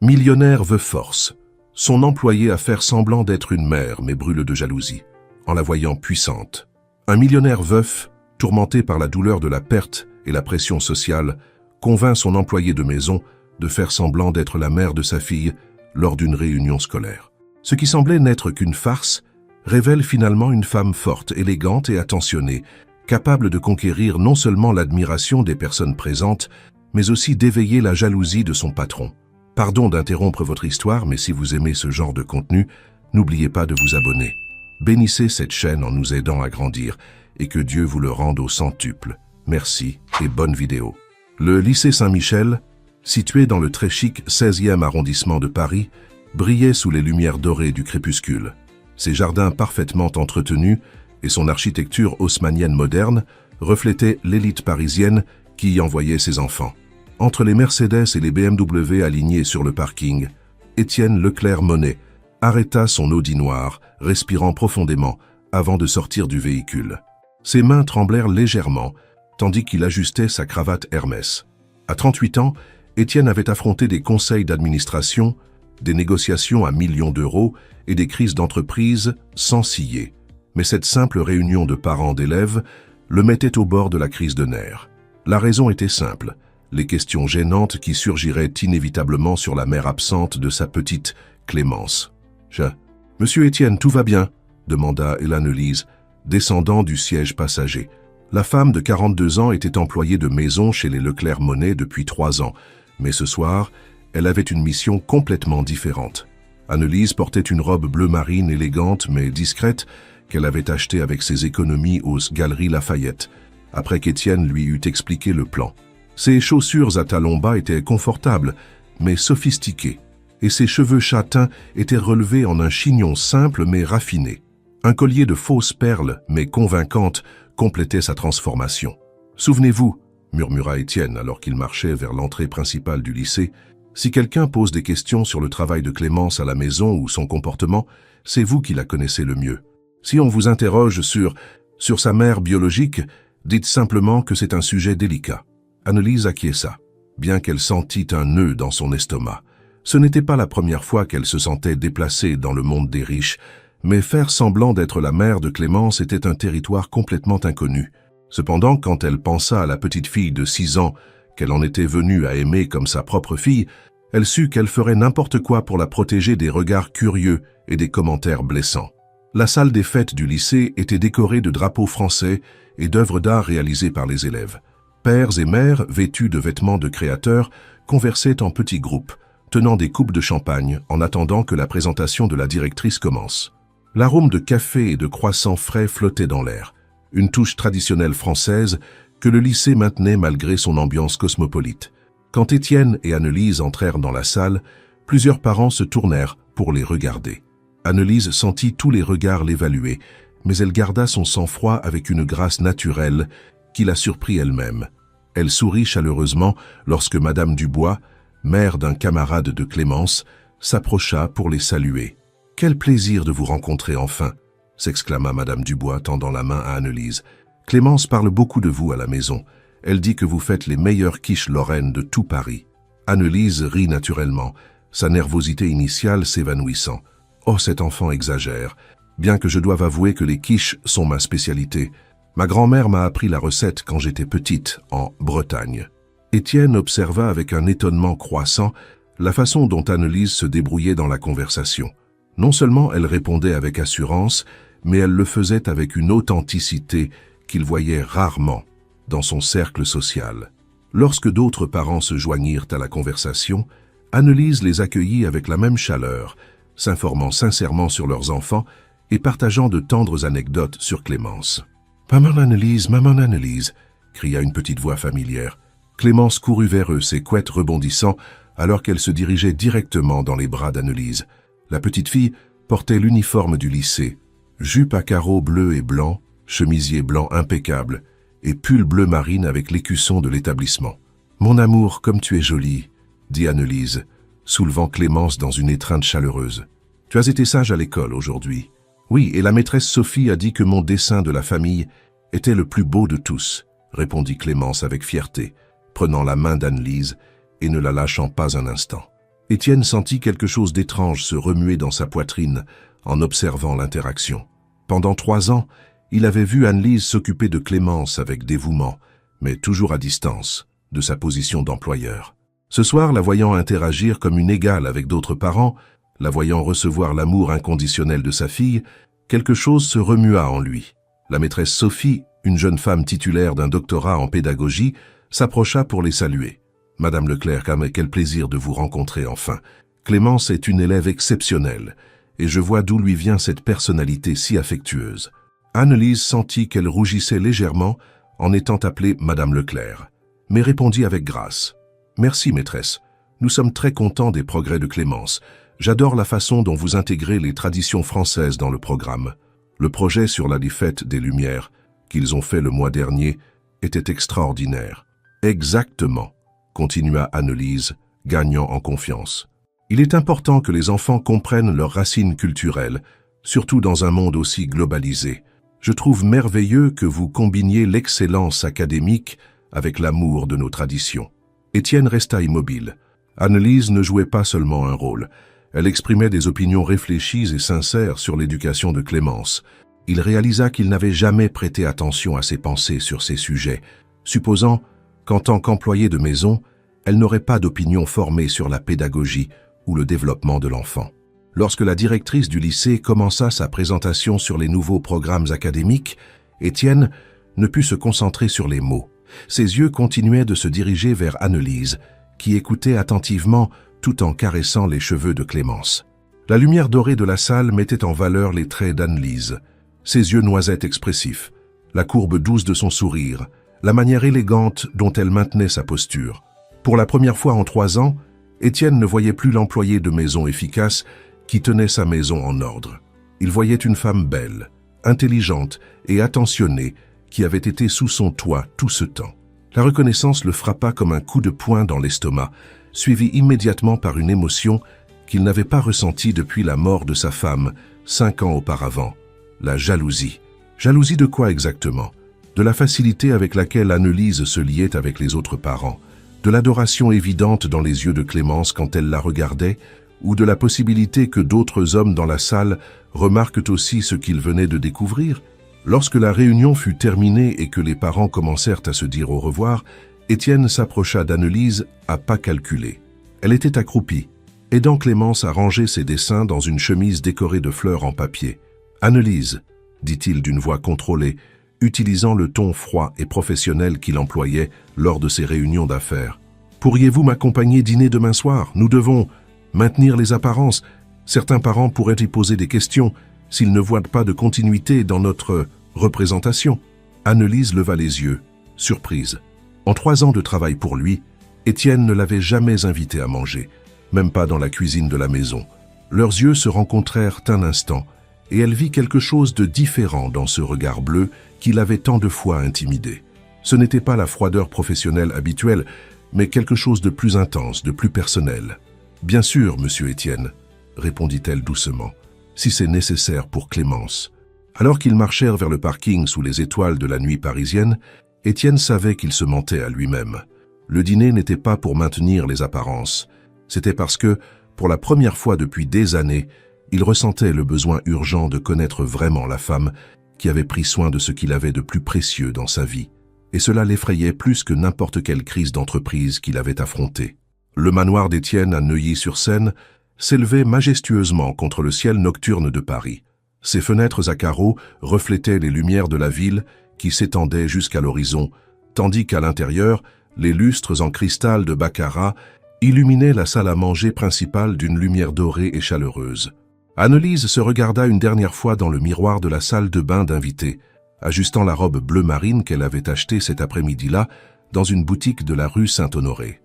Millionnaire veut force. Son employé à faire semblant d'être une mère mais brûle de jalousie, en la voyant puissante. Un millionnaire veuf, tourmenté par la douleur de la perte et la pression sociale, convainc son employé de maison de faire semblant d'être la mère de sa fille lors d'une réunion scolaire. Ce qui semblait n'être qu'une farce révèle finalement une femme forte, élégante et attentionnée, capable de conquérir non seulement l'admiration des personnes présentes, mais aussi d'éveiller la jalousie de son patron. Pardon d'interrompre votre histoire, mais si vous aimez ce genre de contenu, n'oubliez pas de vous abonner. Bénissez cette chaîne en nous aidant à grandir et que Dieu vous le rende au centuple. Merci et bonne vidéo. Le lycée Saint-Michel, situé dans le très chic 16e arrondissement de Paris, brillait sous les lumières dorées du crépuscule. Ses jardins parfaitement entretenus et son architecture haussmannienne moderne reflétaient l'élite parisienne qui y envoyait ses enfants. Entre les Mercedes et les BMW alignés sur le parking, Étienne Leclerc-Monet arrêta son Audi noir, respirant profondément avant de sortir du véhicule. Ses mains tremblèrent légèrement, tandis qu'il ajustait sa cravate Hermès. À 38 ans, Étienne avait affronté des conseils d'administration, des négociations à millions d'euros et des crises d'entreprise sans ciller. Mais cette simple réunion de parents d'élèves le mettait au bord de la crise de nerfs. La raison était simple. Les questions gênantes qui surgiraient inévitablement sur la mère absente de sa petite Clémence. « Monsieur Étienne, tout va bien ?» demanda Hélène-Lise, descendant du siège passager. La femme de 42 ans était employée de maison chez les Leclerc-Monet depuis 3 ans, mais ce soir, elle avait une mission complètement différente. Anne-Lise portait une robe bleu marine élégante mais discrète qu'elle avait achetée avec ses économies aux Galeries Lafayette, après qu'Étienne lui eut expliqué le plan. Ses chaussures à talons bas étaient confortables, mais sophistiquées, et ses cheveux châtains étaient relevés en un chignon simple mais raffiné. Un collier de fausses perles, mais convaincantes, complétait sa transformation. « Souvenez-vous, » murmura Étienne alors qu'il marchait vers l'entrée principale du lycée, « si quelqu'un pose des questions sur le travail de Clémence à la maison ou son comportement, c'est vous qui la connaissez le mieux. Si on vous interroge sur sa mère biologique, dites simplement que c'est un sujet délicat. » Anne-Lise acquiesça, bien qu'elle sentît un nœud dans son estomac. Ce n'était pas la première fois qu'elle se sentait déplacée dans le monde des riches, mais faire semblant d'être la mère de Clémence était un territoire complètement inconnu. Cependant, quand elle pensa à la petite fille de 6 ans qu'elle en était venue à aimer comme sa propre fille, elle sut qu'elle ferait n'importe quoi pour la protéger des regards curieux et des commentaires blessants. La salle des fêtes du lycée était décorée de drapeaux français et d'œuvres d'art réalisées par les élèves. Pères et mères, vêtus de vêtements de créateurs, conversaient en petits groupes, tenant des coupes de champagne en attendant que la présentation de la directrice commence. L'arôme de café et de croissants frais flottait dans l'air, une touche traditionnelle française que le lycée maintenait malgré son ambiance cosmopolite. Quand Étienne et Anne-Lise entrèrent dans la salle, plusieurs parents se tournèrent pour les regarder. Anne-Lise sentit tous les regards l'évaluer, mais elle garda son sang-froid avec une grâce naturelle qui la surprit elle-même. Elle sourit chaleureusement lorsque Madame Dubois, mère d'un camarade de Clémence, s'approcha pour les saluer. « Quel plaisir de vous rencontrer enfin !» s'exclama Madame Dubois, tendant la main à Anne-Lise. « Clémence parle beaucoup de vous à la maison. Elle dit que vous faites les meilleures quiches lorraines de tout Paris. » Anne-Lise rit naturellement, sa nervosité initiale s'évanouissant. « Oh, cet enfant exagère, bien que je doive avouer que les quiches sont ma spécialité. Ma grand-mère m'a appris la recette quand j'étais petite, en Bretagne. » Étienne observa avec un étonnement croissant la façon dont Anne-Lise se débrouillait dans la conversation. Non seulement elle répondait avec assurance, mais elle le faisait avec une authenticité qu'il voyait rarement dans son cercle social. Lorsque d'autres parents se joignirent à la conversation, Anne-Lise les accueillit avec la même chaleur, s'informant sincèrement sur leurs enfants et partageant de tendres anecdotes sur Clémence. « Maman Anne-Lise !» cria une petite voix familière. Clémence courut vers eux, ses couettes rebondissant, alors qu'elle se dirigeait directement dans les bras d'Anne-Lise. La petite fille portait l'uniforme du lycée, jupe à carreaux bleus et blancs, chemisier blanc impeccable, et pull bleu marine avec l'écusson de l'établissement. « Mon amour, comme tu es jolie !» dit Anne-Lise, soulevant Clémence dans une étreinte chaleureuse. « Tu as été sage à l'école aujourd'hui. » « Oui, et la maîtresse Sophie a dit que mon dessin de la famille était le plus beau de tous, » répondit Clémence avec fierté, prenant la main d'Anne-Lise et ne la lâchant pas un instant. Étienne sentit quelque chose d'étrange se remuer dans sa poitrine en observant l'interaction. Pendant 3 ans, il avait vu Anne-Lise s'occuper de Clémence avec dévouement, mais toujours à distance, de sa position d'employeur. Ce soir, la voyant interagir comme une égale avec d'autres parents, la voyant recevoir l'amour inconditionnel de sa fille, quelque chose se remua en lui. La maîtresse Sophie, une jeune femme titulaire d'un doctorat en pédagogie, s'approcha pour les saluer. « Madame Leclerc, quel plaisir de vous rencontrer enfin. Clémence est une élève exceptionnelle, et je vois d'où lui vient cette personnalité si affectueuse. » Anne-Lise sentit qu'elle rougissait légèrement en étant appelée Madame Leclerc, mais répondit avec grâce. « Merci, maîtresse. Nous sommes très contents des progrès de Clémence. J'adore la façon dont vous intégrez les traditions françaises dans le programme. Le projet sur la défaite des Lumières, qu'ils ont fait le mois dernier, était extraordinaire. »« Exactement, » continua Anne-Lise, gagnant en confiance. « Il est important que les enfants comprennent leurs racines culturelles, surtout dans un monde aussi globalisé. Je trouve merveilleux que vous combiniez l'excellence académique avec l'amour de nos traditions. » Étienne resta immobile. Anne-Lise ne jouait pas seulement un rôle. Elle exprimait des opinions réfléchies et sincères sur l'éducation de Clémence. Il réalisa qu'il n'avait jamais prêté attention à ses pensées sur ces sujets, supposant qu'en tant qu'employée de maison, elle n'aurait pas d'opinion formée sur la pédagogie ou le développement de l'enfant. Lorsque la directrice du lycée commença sa présentation sur les nouveaux programmes académiques, Étienne ne put se concentrer sur les mots. Ses yeux continuaient de se diriger vers Anne-Lise, qui écoutait attentivement tout en caressant les cheveux de Clémence. La lumière dorée de la salle mettait en valeur les traits d'Anne-Lise, ses yeux noisettes expressifs, la courbe douce de son sourire, la manière élégante dont elle maintenait sa posture. Pour la première fois en 3 ans, Étienne ne voyait plus l'employé de maison efficace qui tenait sa maison en ordre. Il voyait une femme belle, intelligente et attentionnée qui avait été sous son toit tout ce temps. La reconnaissance le frappa comme un coup de poing dans l'estomac, suivi immédiatement par une émotion qu'il n'avait pas ressentie depuis la mort de sa femme 5 ans auparavant, la jalousie. Jalousie de quoi exactement? De la facilité avec laquelle Anne-Lise se liait avec les autres parents, de l'adoration évidente dans les yeux de Clémence quand elle la regardait, ou de la possibilité que d'autres hommes dans la salle remarquent aussi ce qu'ils venaient de découvrir? Lorsque la réunion fut terminée et que les parents commencèrent à se dire au revoir, Étienne s'approcha d'Anne-Lise à pas calculés. Elle était accroupie, aidant Clémence à ranger ses dessins dans une chemise décorée de fleurs en papier. « Anne-Lise », dit-il d'une voix contrôlée, utilisant le ton froid et professionnel qu'il employait lors de ses réunions d'affaires. « Pourriez-vous m'accompagner dîner demain soir? Nous devons maintenir les apparences. Certains parents pourraient y poser des questions s'ils ne voient pas de continuité dans notre représentation. » Anne-Lise leva les yeux, surprise. En 3 ans de travail pour lui, Étienne ne l'avait jamais invitée à manger, même pas dans la cuisine de la maison. Leurs yeux se rencontrèrent un instant, et elle vit quelque chose de différent dans ce regard bleu qui l'avait tant de fois intimidé. Ce n'était pas la froideur professionnelle habituelle, mais quelque chose de plus intense, de plus personnel. « Bien sûr, monsieur Étienne, » répondit-elle doucement, « si c'est nécessaire pour Clémence. » Alors qu'ils marchèrent vers le parking sous les étoiles de la nuit parisienne, Étienne savait qu'il se mentait à lui-même. Le dîner n'était pas pour maintenir les apparences. C'était parce que, pour la première fois depuis des années, il ressentait le besoin urgent de connaître vraiment la femme qui avait pris soin de ce qu'il avait de plus précieux dans sa vie. Et cela l'effrayait plus que n'importe quelle crise d'entreprise qu'il avait affrontée. Le manoir d'Étienne à Neuilly-sur-Seine s'élevait majestueusement contre le ciel nocturne de Paris. Ses fenêtres à carreaux reflétaient les lumières de la ville qui s'étendaient jusqu'à l'horizon, tandis qu'à l'intérieur, les lustres en cristal de baccarat illuminaient la salle à manger principale d'une lumière dorée et chaleureuse. Anne-Lise se regarda une dernière fois dans le miroir de la salle de bain d'invités, ajustant la robe bleu marine qu'elle avait achetée cet après-midi-là dans une boutique de la rue Saint-Honoré.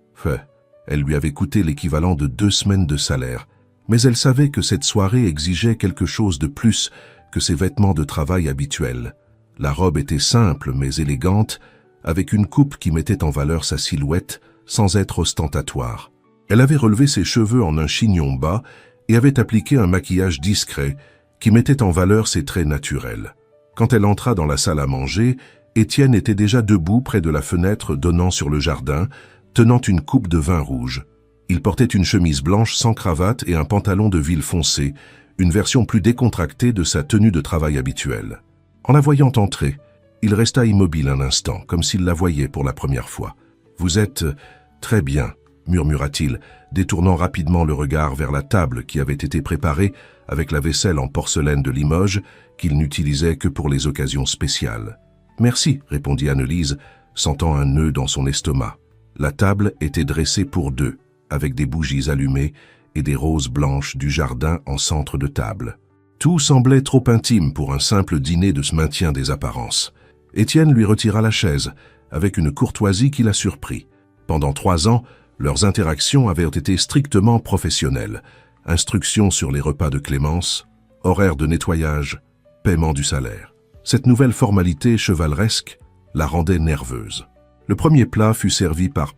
Elle lui avait coûté l'équivalent de 2 semaines de salaire, mais elle savait que cette soirée exigeait quelque chose de plus que ses vêtements de travail habituels. La robe était simple mais élégante, avec une coupe qui mettait en valeur sa silhouette sans être ostentatoire. Elle avait relevé ses cheveux en un chignon bas et avait appliqué un maquillage discret qui mettait en valeur ses traits naturels. Quand elle entra dans la salle à manger, Étienne était déjà debout près de la fenêtre donnant sur le jardin, tenant une coupe de vin rouge. Il portait une chemise blanche sans cravate et un pantalon de ville foncé, une version plus décontractée de sa tenue de travail habituelle. En la voyant entrer, il resta immobile un instant, comme s'il la voyait pour la première fois. « Vous êtes très bien », murmura-t-il, détournant rapidement le regard vers la table qui avait été préparée avec la vaisselle en porcelaine de Limoges qu'il n'utilisait que pour les occasions spéciales. « Merci », répondit Annelise, sentant un nœud dans son estomac. La table était dressée pour deux, avec des bougies allumées et des roses blanches du jardin en centre de table. Tout semblait trop intime pour un simple dîner de ce maintien des apparences. Étienne lui retira la chaise, avec une courtoisie qui la surprit. Pendant 3 ans, leurs interactions avaient été strictement professionnelles. Instructions sur les repas de Clémence, horaires de nettoyage, paiement du salaire. Cette nouvelle formalité chevaleresque la rendait nerveuse. Le premier plat fut servi par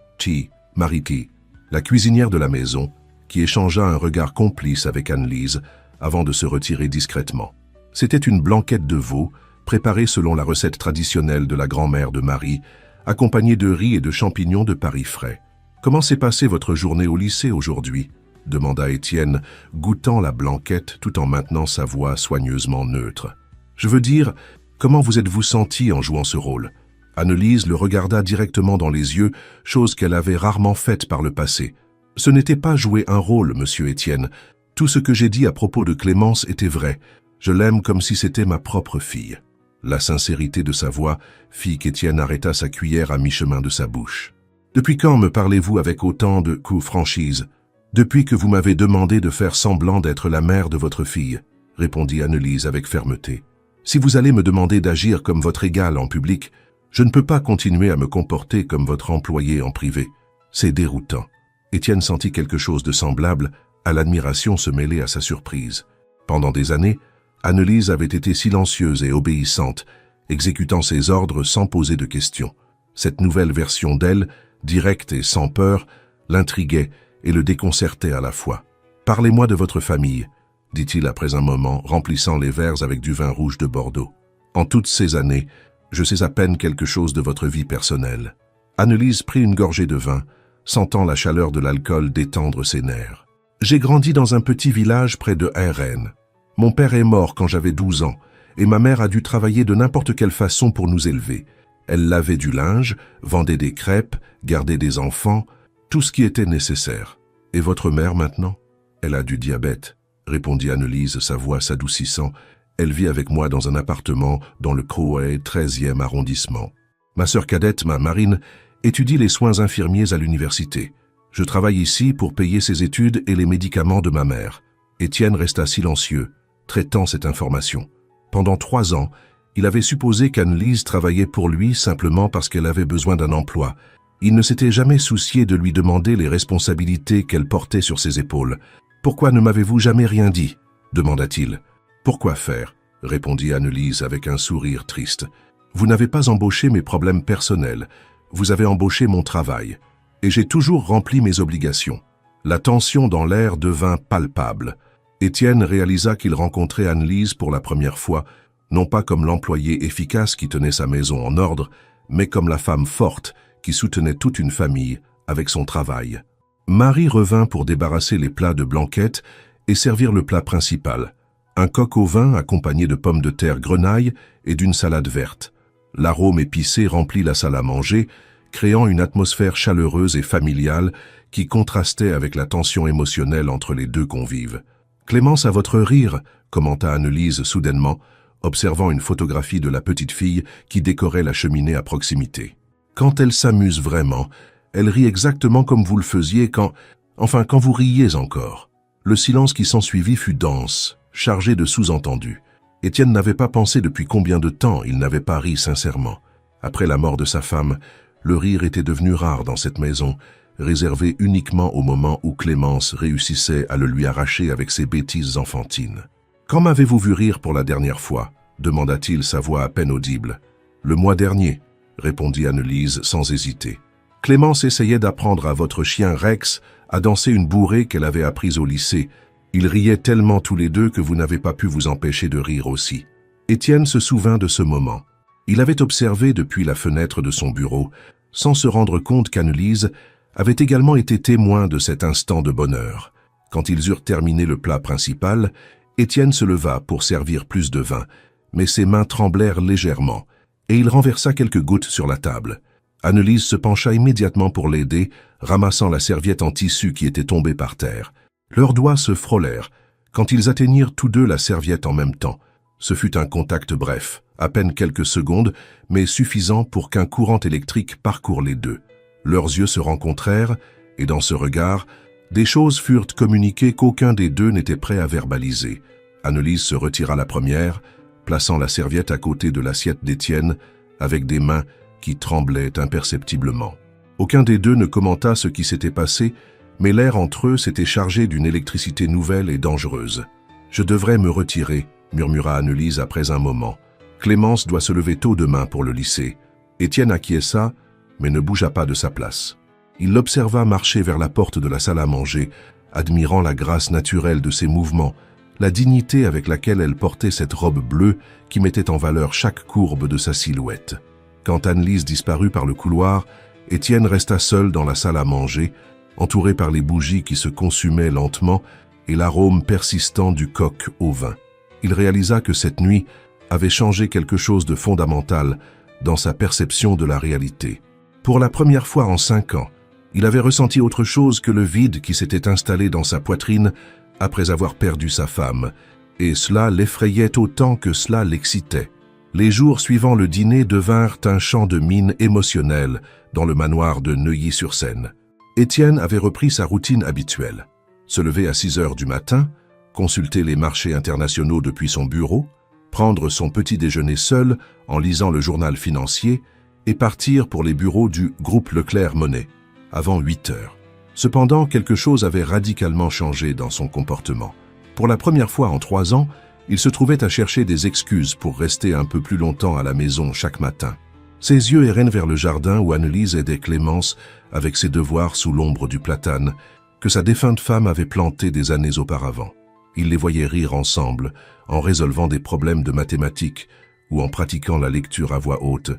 Mariki, la cuisinière de la maison, qui échangea un regard complice avec Annelise avant de se retirer discrètement. C'était une blanquette de veau, préparée selon la recette traditionnelle de la grand-mère de Marie, accompagnée de riz et de champignons de Paris frais. « Comment s'est passée votre journée au lycée aujourd'hui » demanda Étienne, goûtant la blanquette tout en maintenant sa voix soigneusement neutre. « Je veux dire, comment vous êtes-vous senti en jouant ce rôle » Annelise le regarda directement dans les yeux, chose qu'elle avait rarement faite par le passé. « Ce n'était pas jouer un rôle, monsieur Étienne. Tout ce que j'ai dit à propos de Clémence était vrai. Je l'aime comme si c'était ma propre fille. » La sincérité de sa voix fit qu'Étienne arrêta sa cuillère à mi-chemin de sa bouche. « Depuis quand me parlez-vous avec autant de franchise ?»« Depuis que vous m'avez demandé de faire semblant d'être la mère de votre fille, » répondit Annelise avec fermeté. « Si vous allez me demander d'agir comme votre égale en public, je ne peux pas continuer à me comporter comme votre employé en privé. C'est déroutant. » Étienne sentit quelque chose de semblable à l'admiration se mêler à sa surprise. Pendant des années, Annelise avait été silencieuse et obéissante, exécutant ses ordres sans poser de questions. Cette nouvelle version d'elle, directe et sans peur, l'intriguait et le déconcertait à la fois. « Parlez-moi de votre famille », dit-il après un moment, remplissant les verres avec du vin rouge de Bordeaux. « En toutes ces années, je sais à peine quelque chose de votre vie personnelle. » Annelise prit une gorgée de vin, sentant la chaleur de l'alcool détendre ses nerfs. « J'ai grandi dans un petit village près de Rennes. Mon père est mort quand j'avais 12 ans, et ma mère a dû travailler de n'importe quelle façon pour nous élever. Elle lavait du linge, vendait des crêpes, gardait des enfants, tout ce qui était nécessaire. Et votre mère maintenant ? Elle a du diabète, répondit Annelise, sa voix s'adoucissant. Elle vit avec moi dans un appartement dans le Croix, 13e arrondissement. Ma sœur cadette, Marine, étudie les soins infirmiers à l'université. Je travaille ici pour payer ses études et les médicaments de ma mère. » Étienne resta silencieux, traitant cette information. Pendant 3 ans, il avait supposé qu'Annelise travaillait pour lui simplement parce qu'elle avait besoin d'un emploi. Il ne s'était jamais soucié de lui demander les responsabilités qu'elle portait sur ses épaules. « Pourquoi ne m'avez-vous jamais rien dit ?» demanda-t-il. « Pourquoi faire ?» répondit Annelise avec un sourire triste. « Vous n'avez pas embauché mes problèmes personnels. Vous avez embauché mon travail. Et j'ai toujours rempli mes obligations. » La tension dans l'air devint palpable. Étienne réalisa qu'il rencontrait Annelise pour la première fois, non pas comme l'employé efficace qui tenait sa maison en ordre, mais comme la femme forte qui soutenait toute une famille avec son travail. Marie revint pour débarrasser les plats de blanquette et servir le plat principal, un coq au vin accompagné de pommes de terre grenaille et d'une salade verte. L'arôme épicé remplit la salle à manger, créant une atmosphère chaleureuse et familiale qui contrastait avec la tension émotionnelle entre les deux convives. « Clémence, à votre rire », commenta Annelise soudainement, observant une photographie de la petite fille qui décorait la cheminée à proximité. « Quand elle s'amuse vraiment, elle rit exactement comme vous le faisiez quand vous riez encore. » Le silence qui s'ensuivit fut dense, chargé de sous-entendus. Étienne n'avait pas pensé depuis combien de temps il n'avait pas ri sincèrement. Après la mort de sa femme, le rire était devenu rare dans cette maison, réservé uniquement au moment où Clémence réussissait à le lui arracher avec ses bêtises enfantines. « Quand m'avez-vous vu rire pour la dernière fois ?» demanda-t-il, sa voix à peine audible. « Le mois dernier », répondit Annelise sans hésiter. « Clémence essayait d'apprendre à votre chien Rex à danser une bourrée qu'elle avait apprise au lycée. Ils riaient tellement tous les deux que vous n'avez pas pu vous empêcher de rire aussi. » Étienne se souvint de ce moment. Il avait observé depuis la fenêtre de son bureau, sans se rendre compte qu'Annelise avait également été témoin de cet instant de bonheur. Quand ils eurent terminé le plat principal, Étienne se leva pour servir plus de vin, mais ses mains tremblèrent légèrement, et il renversa quelques gouttes sur la table. Annelise se pencha immédiatement pour l'aider, ramassant la serviette en tissu qui était tombée par terre. Leurs doigts se frôlèrent, quand ils atteignirent tous deux la serviette en même temps. Ce fut un contact bref, à peine quelques secondes, mais suffisant pour qu'un courant électrique parcourt les deux. Leurs yeux se rencontrèrent, et dans ce regard, des choses furent communiquées qu'aucun des deux n'était prêt à verbaliser. Annelise se retira la première, plaçant la serviette à côté de l'assiette d'Étienne, avec des mains qui tremblaient imperceptiblement. Aucun des deux ne commenta ce qui s'était passé, mais l'air entre eux s'était chargé d'une électricité nouvelle et dangereuse. « Je devrais me retirer », murmura Annelise après un moment. « Clémence doit se lever tôt demain pour le lycée. » Étienne acquiesça, mais ne bougea pas de sa place. Il l'observa marcher vers la porte de la salle à manger, admirant la grâce naturelle de ses mouvements, la dignité avec laquelle elle portait cette robe bleue qui mettait en valeur chaque courbe de sa silhouette. Quand Annelise disparut par le couloir, Étienne resta seul dans la salle à manger, entouré par les bougies qui se consumaient lentement et l'arôme persistant du coq au vin. Il réalisa que cette nuit avait changé quelque chose de fondamental dans sa perception de la réalité. Pour la première fois en 5 ans, il avait ressenti autre chose que le vide qui s'était installé dans sa poitrine après avoir perdu sa femme, et cela l'effrayait autant que cela l'excitait. Les jours suivant le dîner devinrent un champ de mine émotionnel dans le manoir de Neuilly-sur-Seine. Étienne avait repris sa routine habituelle. Se lever à 6 heures du matin, consulter les marchés internationaux depuis son bureau, prendre son petit déjeuner seul en lisant le journal financier et partir pour les bureaux du groupe Leclerc-Monnet, avant 8 heures. Cependant, quelque chose avait radicalement changé dans son comportement. Pour la première fois en 3 ans, il se trouvait à chercher des excuses pour rester un peu plus longtemps à la maison chaque matin. Ses yeux erraient vers le jardin où Annelise aidait Clémence avec ses devoirs sous l'ombre du platane que sa défunte femme avait planté des années auparavant. Il les voyait rire ensemble, en résolvant des problèmes de mathématiques ou en pratiquant la lecture à voix haute,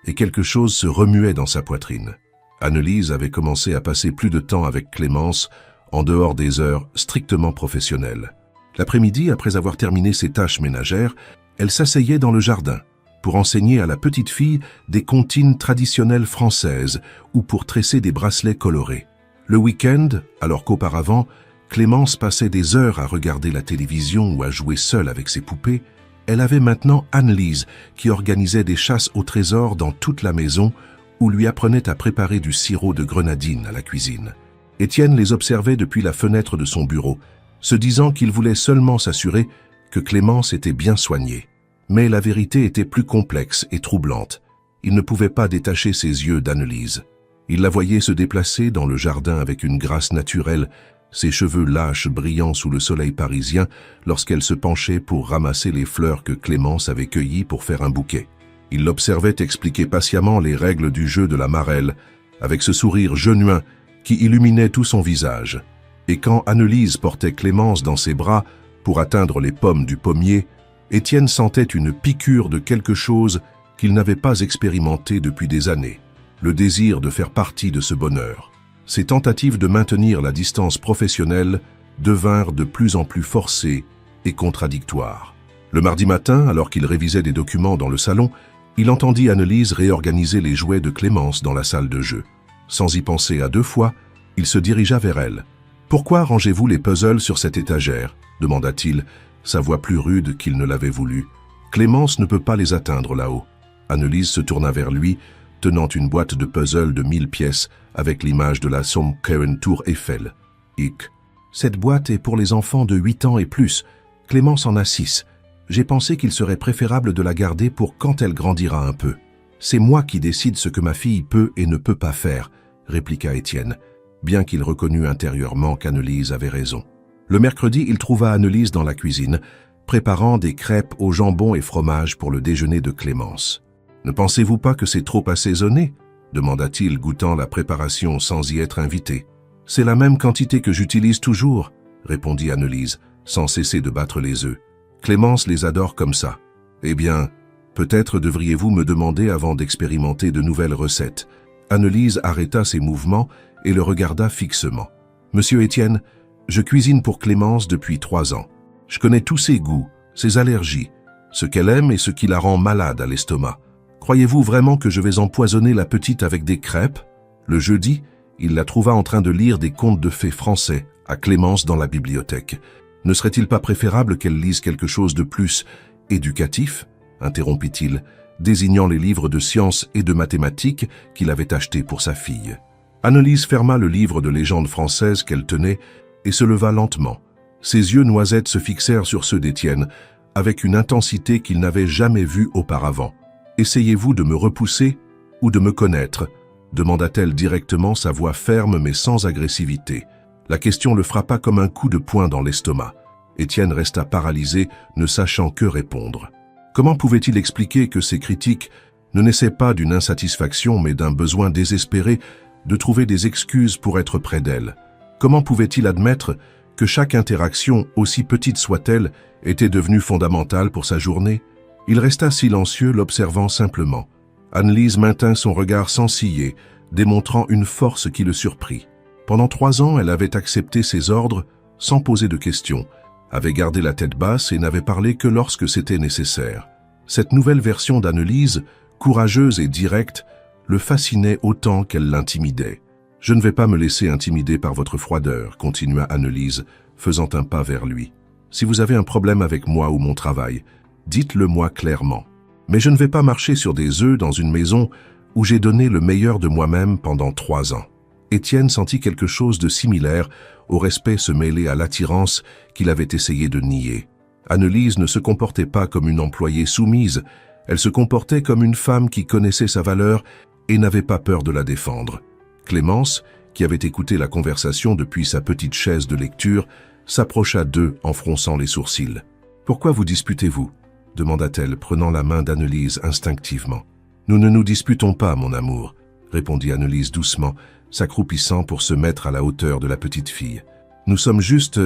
et quelque chose se remuait dans sa poitrine. Annelise avait commencé à passer plus de temps avec Clémence en dehors des heures strictement professionnelles. L'après-midi, après avoir terminé ses tâches ménagères, elle s'asseyait dans le jardin pour enseigner à la petite fille des comptines traditionnelles françaises ou pour tresser des bracelets colorés. Le week-end, alors qu'auparavant, Clémence passait des heures à regarder la télévision ou à jouer seule avec ses poupées, elle avait maintenant Annelise qui organisait des chasses au trésor dans toute la maison ou lui apprenait à préparer du sirop de grenadine à la cuisine. Étienne les observait depuis la fenêtre de son bureau, se disant qu'il voulait seulement s'assurer que Clémence était bien soignée. Mais la vérité était plus complexe et troublante. Il ne pouvait pas détacher ses yeux d'Annelise. Il la voyait se déplacer dans le jardin avec une grâce naturelle, ses cheveux lâches brillant sous le soleil parisien lorsqu'elle se penchait pour ramasser les fleurs que Clémence avait cueillies pour faire un bouquet. Il l'observait expliquer patiemment les règles du jeu de la marelle, avec ce sourire genuin qui illuminait tout son visage. Et quand Annelise portait Clémence dans ses bras pour atteindre les pommes du pommier, Étienne sentait une piqûre de quelque chose qu'il n'avait pas expérimenté depuis des années, le désir de faire partie de ce bonheur. Ses tentatives de maintenir la distance professionnelle devinrent de plus en plus forcées et contradictoires. Le mardi matin, alors qu'il révisait des documents dans le salon, il entendit Annelise réorganiser les jouets de Clémence dans la salle de jeu. Sans y penser à 2 fois, il se dirigea vers elle. « Pourquoi rangez-vous les puzzles sur cette étagère ?» demanda-t-il, sa voix plus rude qu'il ne l'avait voulu. « Clémence ne peut pas les atteindre là-haut. » Annelise se tourna vers lui, tenant une boîte de puzzles de 1000 pièces avec l'image de la Sommekeren Tour Eiffel. « Hic. Cette boîte est pour les enfants de 8 ans et plus. Clémence en a 6. J'ai pensé qu'il serait préférable de la garder pour quand elle grandira un peu. C'est moi qui décide ce que ma fille peut et ne peut pas faire, » répliqua Étienne, bien qu'il reconnût intérieurement qu'Annelise avait raison. Le mercredi, il trouva Annelise dans la cuisine, préparant des crêpes au jambon et fromage pour le déjeuner de Clémence. « Ne pensez-vous pas que c'est trop assaisonné ?» demanda-t-il, goûtant la préparation sans y être invité. « C'est la même quantité que j'utilise toujours, » répondit Annelise, sans cesser de battre les œufs. « Clémence les adore comme ça. Eh bien, peut-être devriez-vous me demander avant d'expérimenter de nouvelles recettes. » Annelise arrêta ses mouvements et le regarda fixement. « Monsieur Étienne, je cuisine pour Clémence depuis 3 ans. Je connais tous ses goûts, ses allergies, ce qu'elle aime et ce qui la rend malade à l'estomac. Croyez-vous vraiment que je vais empoisonner la petite avec des crêpes ?» Le jeudi, il la trouva en train de lire des contes de fées français à Clémence dans la bibliothèque. « Ne serait-il pas préférable qu'elle lise quelque chose de plus éducatif ?» interrompit-il, désignant les livres de sciences et de mathématiques qu'il avait achetés pour sa fille. Annelise ferma le livre de légendes françaises qu'elle tenait et se leva lentement. Ses yeux noisettes se fixèrent sur ceux d'Étienne avec une intensité qu'il n'avait jamais vue auparavant. « Essayez-vous de me repousser ou de me connaître ?» demanda-t-elle directement, sa voix ferme mais sans agressivité. La question le frappa comme un coup de poing dans l'estomac. Étienne resta paralysé, ne sachant que répondre. Comment pouvait-il expliquer que ces critiques ne naissaient pas d'une insatisfaction mais d'un besoin désespéré de trouver des excuses pour être près d'elle? Comment pouvait-il admettre que chaque interaction, aussi petite soit-elle, était devenue fondamentale pour sa journée? Il resta silencieux, l'observant simplement. Annelise maintint son regard sans ciller, démontrant une force qui le surprit. Pendant 3 ans, elle avait accepté ses ordres sans poser de questions, avait gardé la tête basse et n'avait parlé que lorsque c'était nécessaire. Cette nouvelle version d'Annelise, courageuse et directe, le fascinait autant qu'elle l'intimidait. « Je ne vais pas me laisser intimider par votre froideur », continua Annelise, faisant un pas vers lui. « Si vous avez un problème avec moi ou mon travail, dites-le-moi clairement. Mais je ne vais pas marcher sur des œufs dans une maison où j'ai donné le meilleur de moi-même pendant 3 ans. » Étienne sentit quelque chose de similaire au respect se mêler à l'attirance qu'il avait essayé de nier. Annelise ne se comportait pas comme une employée soumise, elle se comportait comme une femme qui connaissait sa valeur et n'avait pas peur de la défendre. Clémence, qui avait écouté la conversation depuis sa petite chaise de lecture, s'approcha d'eux en fronçant les sourcils. « Pourquoi vous disputez-vous » demanda-t-elle, prenant la main d'Annelise instinctivement. « Nous ne nous disputons pas, mon amour » répondit Annelise doucement, s'accroupissant pour se mettre à la hauteur de la petite fille. « Nous sommes juste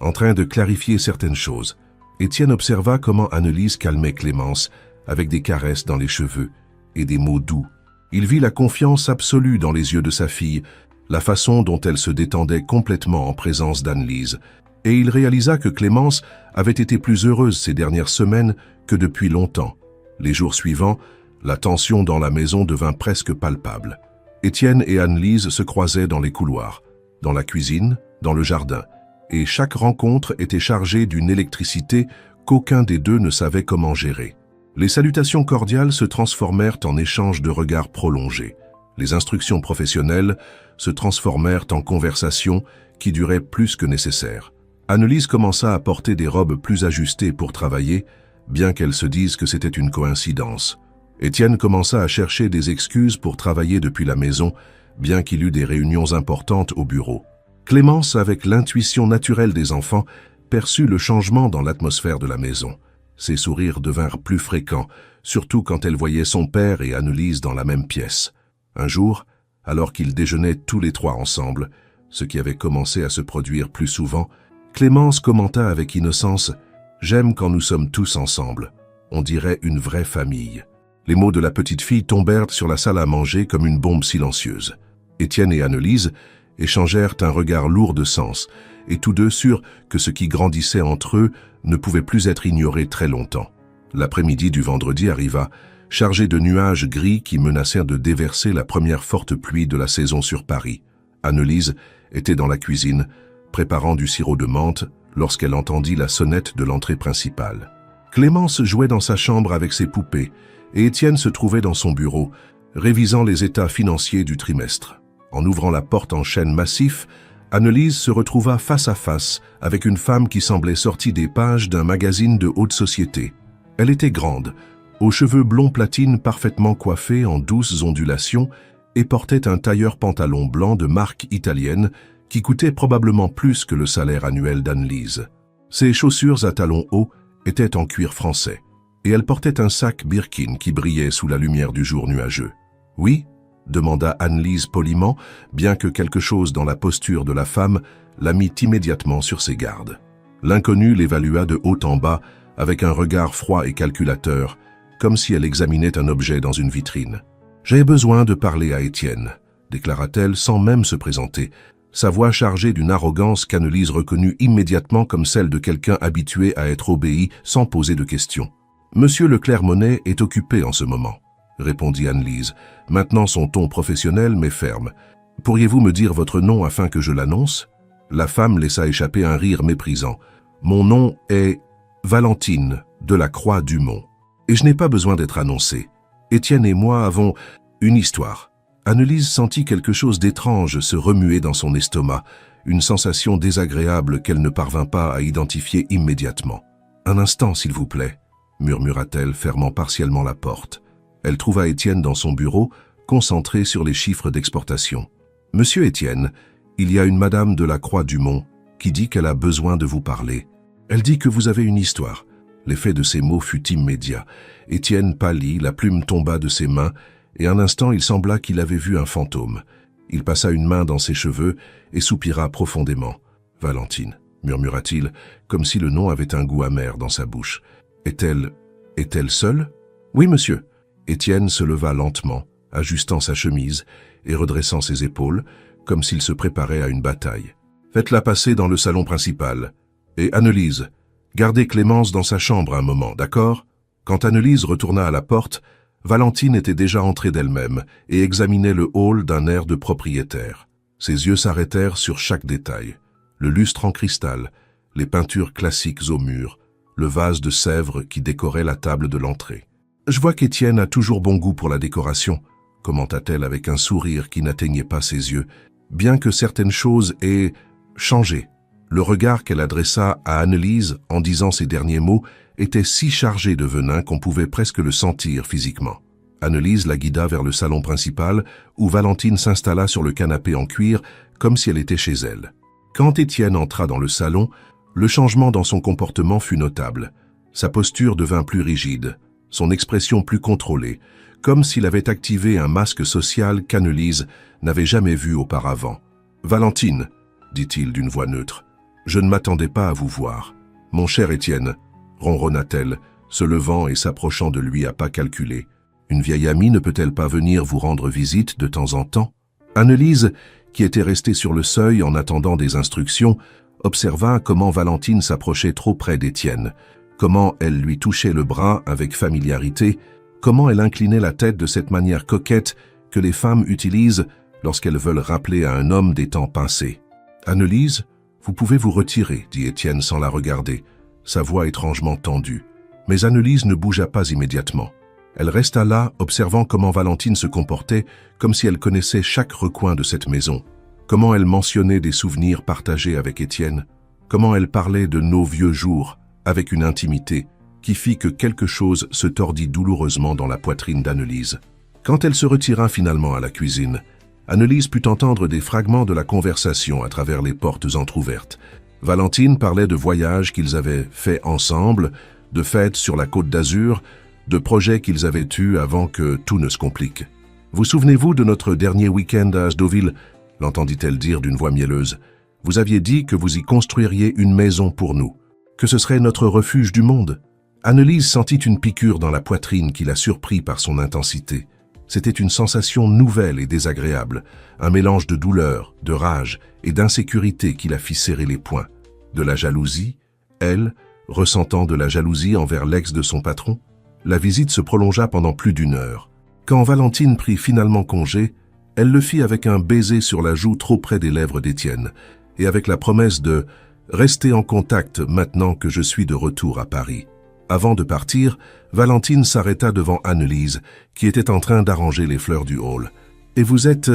en train de clarifier certaines choses. » Étienne observa comment Annelise calmait Clémence, avec des caresses dans les cheveux et des mots doux. Il vit la confiance absolue dans les yeux de sa fille, la façon dont elle se détendait complètement en présence d'Annelise, et il réalisa que Clémence avait été plus heureuse ces dernières semaines que depuis longtemps. Les jours suivants, la tension dans la maison devint presque palpable. Étienne et Annelise se croisaient dans les couloirs, dans la cuisine, dans le jardin, et chaque rencontre était chargée d'une électricité qu'aucun des deux ne savait comment gérer. Les salutations cordiales se transformèrent en échanges de regards prolongés. Les instructions professionnelles se transformèrent en conversations qui duraient plus que nécessaire. Annelise commença à porter des robes plus ajustées pour travailler, bien qu'elle se dise que c'était une coïncidence. Étienne commença à chercher des excuses pour travailler depuis la maison, bien qu'il eût des réunions importantes au bureau. Clémence, avec l'intuition naturelle des enfants, perçut le changement dans l'atmosphère de la maison. Ses sourires devinrent plus fréquents, surtout quand elle voyait son père et Annelise dans la même pièce. Un jour, alors qu'ils déjeunaient tous les 3 ensemble, ce qui avait commencé à se produire plus souvent, Clémence commenta avec innocence « J'aime quand nous sommes tous ensemble. On dirait une vraie famille. » Les mots de la petite fille tombèrent sur la salle à manger comme une bombe silencieuse. Étienne et Annelise échangèrent un regard lourd de sens, et tous deux sûrs que ce qui grandissait entre eux ne pouvait plus être ignoré très longtemps. L'après-midi du vendredi arriva, chargé de nuages gris qui menacèrent de déverser la première forte pluie de la saison sur Paris. Annelise était dans la cuisine, préparant du sirop de menthe, lorsqu'elle entendit la sonnette de l'entrée principale. Clémence jouait dans sa chambre avec ses poupées, et Étienne se trouvait dans son bureau, révisant les états financiers du trimestre. En ouvrant la porte en chêne massif, Annelise se retrouva face à face avec une femme qui semblait sortie des pages d'un magazine de haute société. Elle était grande, aux cheveux blonds platine parfaitement coiffés en douces ondulations et portait un tailleur pantalon blanc de marque italienne qui coûtait probablement plus que le salaire annuel d'Annelise. Ses chaussures à talons hauts étaient en cuir français, et elle portait un sac Birkin qui brillait sous la lumière du jour nuageux. « Oui ?» demanda Annelise poliment, bien que quelque chose dans la posture de la femme la mit immédiatement sur ses gardes. L'inconnu l'évalua de haut en bas avec un regard froid et calculateur, comme si elle examinait un objet dans une vitrine. « J'ai besoin de parler à Étienne », déclara-t-elle sans même se présenter, sa voix chargée d'une arrogance qu'Annelise reconnut immédiatement comme celle de quelqu'un habitué à être obéi sans poser de questions. « Monsieur Leclerc-Monnet est occupé en ce moment, » répondit Annelise, maintenant son ton professionnel mais ferme. « Pourriez-vous me dire votre nom afin que je l'annonce ?» La femme laissa échapper un rire méprisant. « Mon nom est Valentine de la Croix-Dumont. Et je n'ai pas besoin d'être annoncé. Étienne et moi avons une histoire. » Annelise sentit quelque chose d'étrange se remuer dans son estomac, une sensation désagréable qu'elle ne parvint pas à identifier immédiatement. « Un instant, s'il vous plaît, » murmura-t-elle, fermant partiellement la porte. Elle trouva Étienne dans son bureau, concentré sur les chiffres d'exportation. « Monsieur Étienne, il y a une madame de la Croix-Dumont qui dit qu'elle a besoin de vous parler. Elle dit que vous avez une histoire. » L'effet de ces mots fut immédiat. Étienne pâlit, la plume tomba de ses mains, et un instant il sembla qu'il avait vu un fantôme. Il passa une main dans ses cheveux et soupira profondément. « Valentine » murmura-t-il, comme si le nom avait un goût amer dans sa bouche. « Est-elle seule ?»« Oui, monsieur. » Étienne se leva lentement, ajustant sa chemise et redressant ses épaules, comme s'il se préparait à une bataille. « Faites-la passer dans le salon principal. Et Annelise, gardez Clémence dans sa chambre un moment, d'accord ?» Quand Annelise retourna à la porte, Valentine était déjà entrée d'elle-même et examinait le hall d'un air de propriétaire. Ses yeux s'arrêtèrent sur chaque détail. Le lustre en cristal, les peintures classiques au mur, le vase de Sèvres qui décorait la table de l'entrée. « Je vois qu'Étienne a toujours bon goût pour la décoration », commenta-t-elle avec un sourire qui n'atteignait pas ses yeux, bien que certaines choses aient changé. Le regard qu'elle adressa à Annelise en disant ces derniers mots était si chargé de venin qu'on pouvait presque le sentir physiquement. Annelise la guida vers le salon principal où Valentine s'installa sur le canapé en cuir comme si elle était chez elle. Quand Étienne entra dans le salon, le changement dans son comportement fut notable. Sa posture devint plus rigide, son expression plus contrôlée, comme s'il avait activé un masque social qu'Annelise n'avait jamais vu auparavant. « Valentine, » dit-il d'une voix neutre, « je ne m'attendais pas à vous voir. Mon cher Étienne, » ronronna-t-elle, se levant et s'approchant de lui à pas calculés. « Une vieille amie ne peut-elle pas venir vous rendre visite de temps en temps ?» Annelise, qui était restée sur le seuil en attendant des instructions, observa comment Valentine s'approchait trop près d'Étienne, comment elle lui touchait le bras avec familiarité, comment elle inclinait la tête de cette manière coquette que les femmes utilisent lorsqu'elles veulent rappeler à un homme des temps passés. « Annelise, vous pouvez vous retirer, » dit Étienne sans la regarder, sa voix étrangement tendue. Mais Annelise ne bougea pas immédiatement. Elle resta là, observant comment Valentine se comportait, comme si elle connaissait chaque recoin de cette maison, comment elle mentionnait des souvenirs partagés avec Étienne, comment elle parlait de nos vieux jours, avec une intimité qui fit que quelque chose se tordit douloureusement dans la poitrine d'Annelise. Quand elle se retira finalement à la cuisine, Annelise put entendre des fragments de la conversation à travers les portes entr'ouvertes. Valentine parlait de voyages qu'ils avaient faits ensemble, de fêtes sur la Côte d'Azur, de projets qu'ils avaient eus avant que tout ne se complique. « Vous souvenez-vous de notre dernier week-end à Asdeauville ?» l'entendit-elle dire d'une voix mielleuse. « Vous aviez dit que vous y construiriez une maison pour nous, que ce serait notre refuge du monde. » Annelise sentit une piqûre dans la poitrine qui la surprit par son intensité. C'était une sensation nouvelle et désagréable, un mélange de douleur, de rage et d'insécurité qui la fit serrer les poings. De la jalousie, elle, ressentant de la jalousie envers l'ex de son patron. La visite se prolongea pendant plus d'1 heure. Quand Valentine prit finalement congé, elle le fit avec un baiser sur la joue trop près des lèvres d'Étienne, et avec la promesse de « rester en contact maintenant que je suis de retour à Paris ». Avant de partir, Valentine s'arrêta devant Annelise, qui était en train d'arranger les fleurs du hall. « Et vous êtes ?»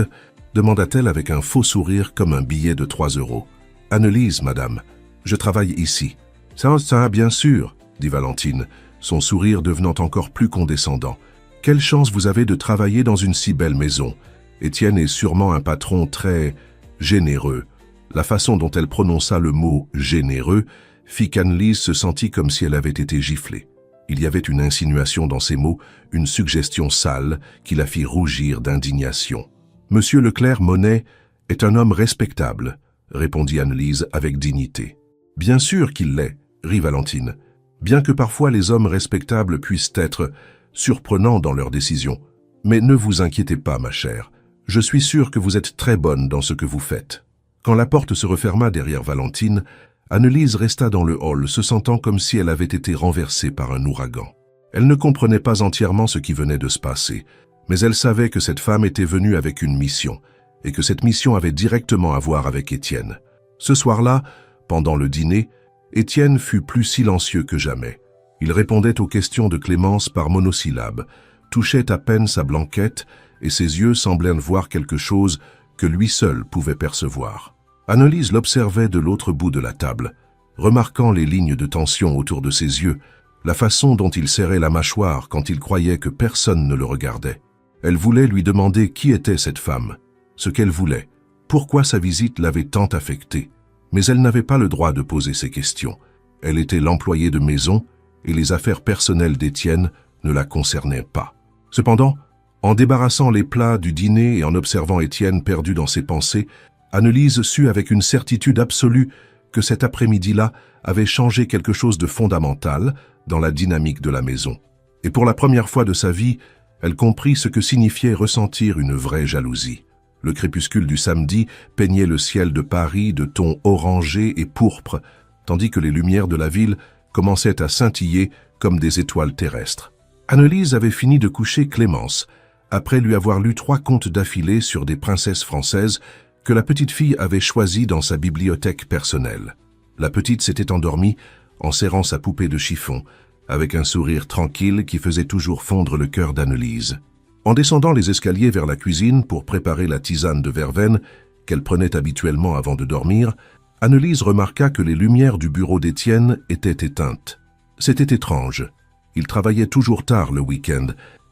demanda-t-elle avec un faux sourire comme un billet de 3 €. « Annelise, madame, je travaille ici. »« Ça, bien sûr, » dit Valentine, son sourire devenant encore plus condescendant. « Quelle chance vous avez de travailler dans une si belle maison. Étienne est sûrement un patron très généreux. » La façon dont elle prononça le mot « généreux » fit qu'Annelise se sentit comme si elle avait été giflée. Il y avait une insinuation dans ces mots, une suggestion sale qui la fit rougir d'indignation. « Monsieur Leclerc-Monnet est un homme respectable, » répondit Annelise avec dignité. « Bien sûr qu'il l'est, » rit Valentine, « bien que parfois les hommes respectables puissent être surprenants dans leurs décisions. Mais ne vous inquiétez pas, ma chère, Je suis sûr que vous êtes très bonne dans ce que vous faites. » Quand la porte se referma derrière Valentine, Annelise resta dans le hall, se sentant comme si elle avait été renversée par un ouragan. Elle ne comprenait pas entièrement ce qui venait de se passer, mais elle savait que cette femme était venue avec une mission, et que cette mission avait directement à voir avec Étienne. Ce soir-là, pendant le dîner, Étienne fut plus silencieux que jamais. Il répondait aux questions de Clémence par monosyllabes, touchait à peine sa blanquette, et ses yeux semblaient voir quelque chose que lui seul pouvait percevoir. Annelise l'observait de l'autre bout de la table, remarquant les lignes de tension autour de ses yeux, la façon dont il serrait la mâchoire quand il croyait que personne ne le regardait. Elle voulait lui demander qui était cette femme, ce qu'elle voulait, pourquoi sa visite l'avait tant affectée. Mais elle n'avait pas le droit de poser ces questions. Elle était l'employée de maison et les affaires personnelles d'Étienne ne la concernaient pas. Cependant, en débarrassant les plats du dîner et en observant Étienne perdu dans ses pensées, Annelise sut avec une certitude absolue que cet après-midi-là avait changé quelque chose de fondamental dans la dynamique de la maison. Et pour la première fois de sa vie, elle comprit ce que signifiait ressentir une vraie jalousie. Le crépuscule du samedi peignait le ciel de Paris de tons orangés et pourpres, tandis que les lumières de la ville commençaient à scintiller comme des étoiles terrestres. Annelise avait fini de coucher Clémence, après lui avoir lu 3 contes d'affilée sur des princesses françaises que la petite fille avait choisis dans sa bibliothèque personnelle. La petite s'était endormie en serrant sa poupée de chiffon, avec un sourire tranquille qui faisait toujours fondre le cœur d'Annelise. En descendant les escaliers vers la cuisine pour préparer la tisane de verveine qu'elle prenait habituellement avant de dormir, Annelise remarqua que les lumières du bureau d'Étienne étaient éteintes. C'était étrange. Il travaillait toujours tard le week-end,